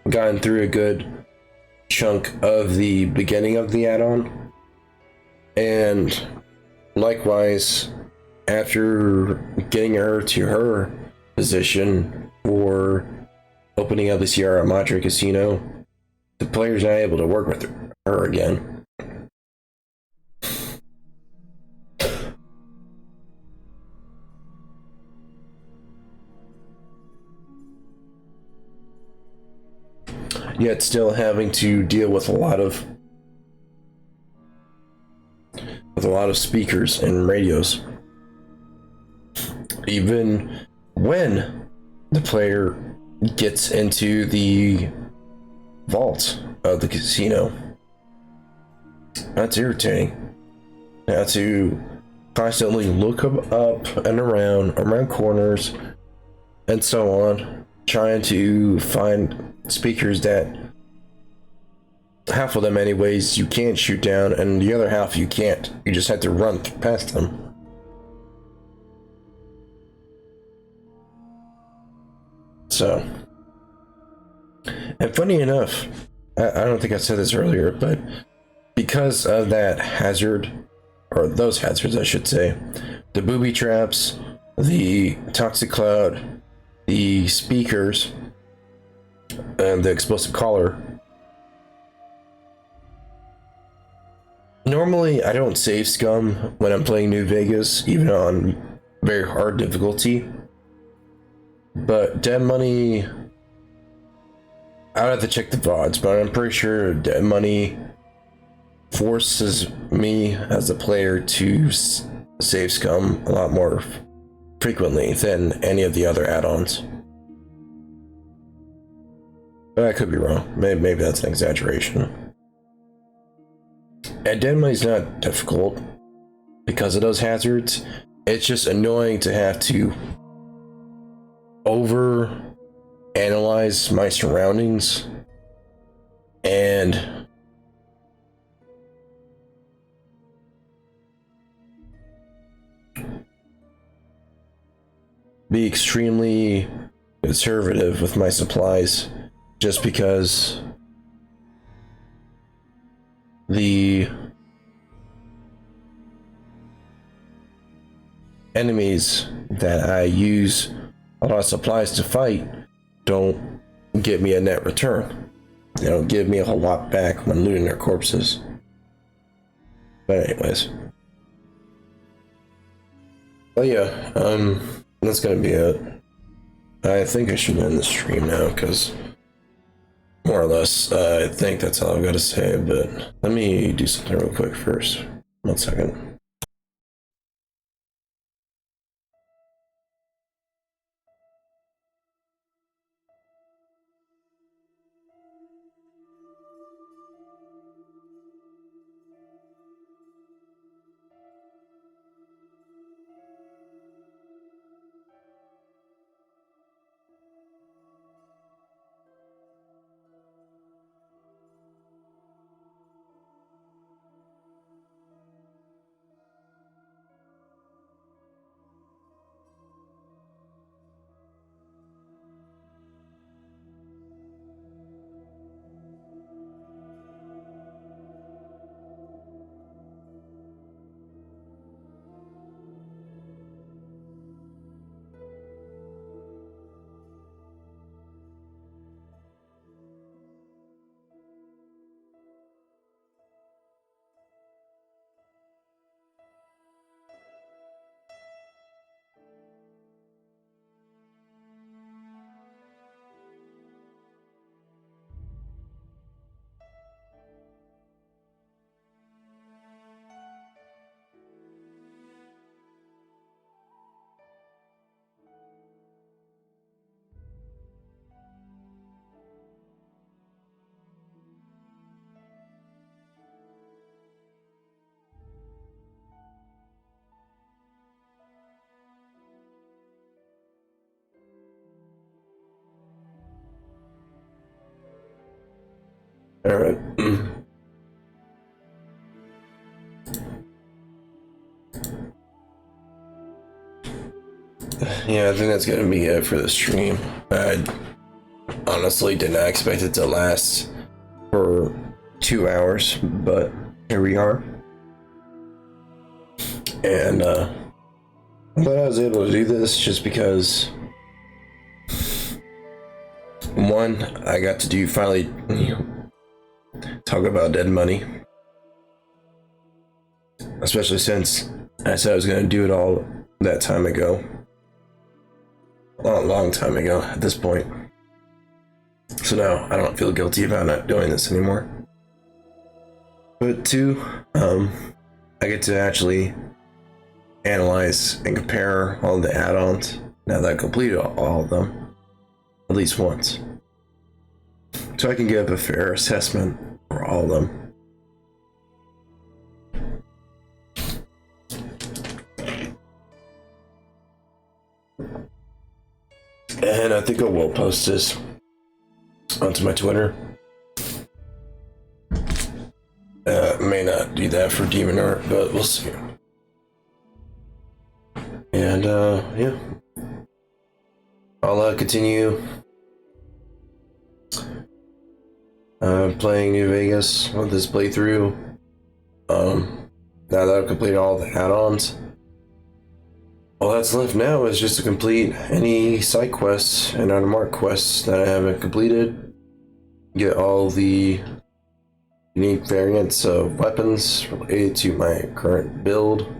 gotten through a good chunk of the beginning of the add-on, and likewise, after getting her to her position for opening up the Sierra Madre Casino, the player's not able to work with her again. Yet still having to deal with a lot of speakers and radios. Even when the player gets into the vault of the casino, that's irritating. Now to constantly look up and around corners, and so on, trying to find speakers that half of them anyways you can't shoot down, and the other half you can't. You just have to run past them. So, and funny enough, I don't think I said this earlier, but because of that hazard, or those hazards I should say, the booby traps, the toxic cloud, the speakers, and the explosive collar, normally I don't save scum when I'm playing New Vegas, even on very hard difficulty. But Dead Money, I would have to check the VODs, but I'm pretty sure Dead Money forces me as a player to save scum a lot more frequently than any of the other add-ons. But I could be wrong. Maybe that's an exaggeration. And Dead Money's not difficult because of those hazards. It's just annoying to have to over analyze my surroundings and be extremely conservative with my supplies, just because the enemies that I use a lot of supplies to fight don't give me a net return. They don't give me a whole lot back when looting their corpses. But anyways. But yeah, that's gonna be it. I think I should end the stream now, because more or less, I think that's all I've got to say, but let me do something real quick first. 1 second. Alright. Yeah, I think that's gonna be it for the stream. I honestly did not expect it to last for 2 hours, but here we are. And I'm glad I was able to do this just because, one, I got to finally talk about dead money. Especially since I said I was going to do it all that time ago. A long time ago at this point. So now I don't feel guilty about not doing this anymore. But two, I get to actually analyze and compare all the add-ons now that I completed all of them at least once. So I can give a fair assessment for all of them. And I think I will post this onto my Twitter. May not do that for Demon Art, but we'll see. And yeah, I'll continue playing New Vegas with this playthrough. Now that I've completed all the add-ons, all that's left now is just to complete any side quests and unmarked quests that I haven't completed. Get all the unique variants of weapons related to my current build.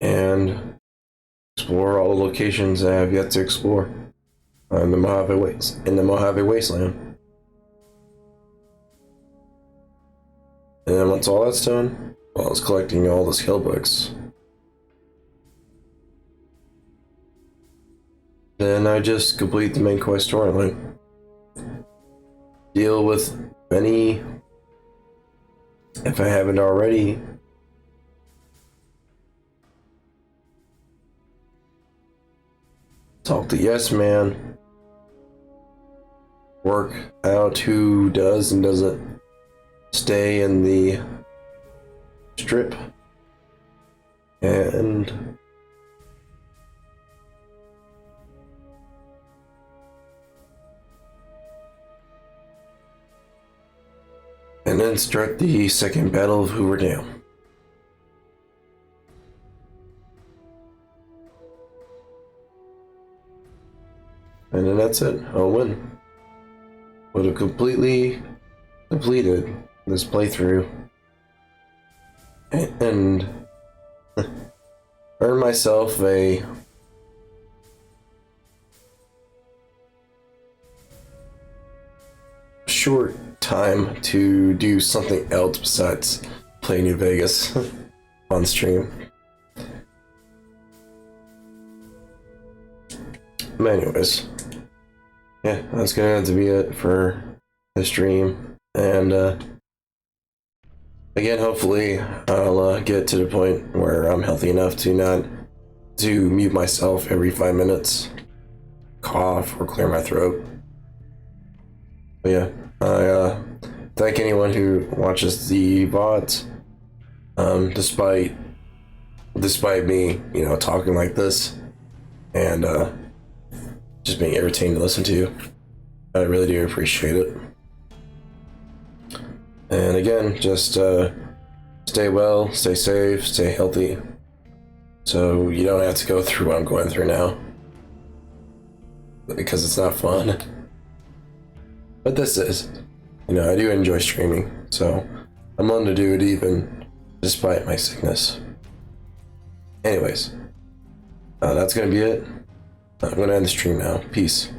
And explore all the locations I have yet to explore in the Mojave Wasteland. And then once all that's done, well, I was collecting all the skill books. Then I just complete the main quest storyline. Deal with any, if I haven't already, talk to Yes Man, work out who does and doesn't stay in the strip, and then start the second battle of Hoover Dam. And then that's it. I'll win. Would have completely completed this playthrough and earn myself a short time to do something else besides play New Vegas on stream. But anyways, yeah, that's gonna have to be it for the stream. And again, hopefully I'll get to the point where I'm healthy enough to not to mute myself every 5 minutes, cough, or clear my throat. But yeah, I thank anyone who watches the VODs, despite me, talking like this and just being irritating to listen to. I really do appreciate it. And again, just stay well, stay safe, stay healthy, so you don't have to go through what I'm going through now, because it's not fun. But this is, I do enjoy streaming, so I'm willing to do it even despite my sickness. Anyways, that's gonna be it. I'm gonna end the stream now. Peace.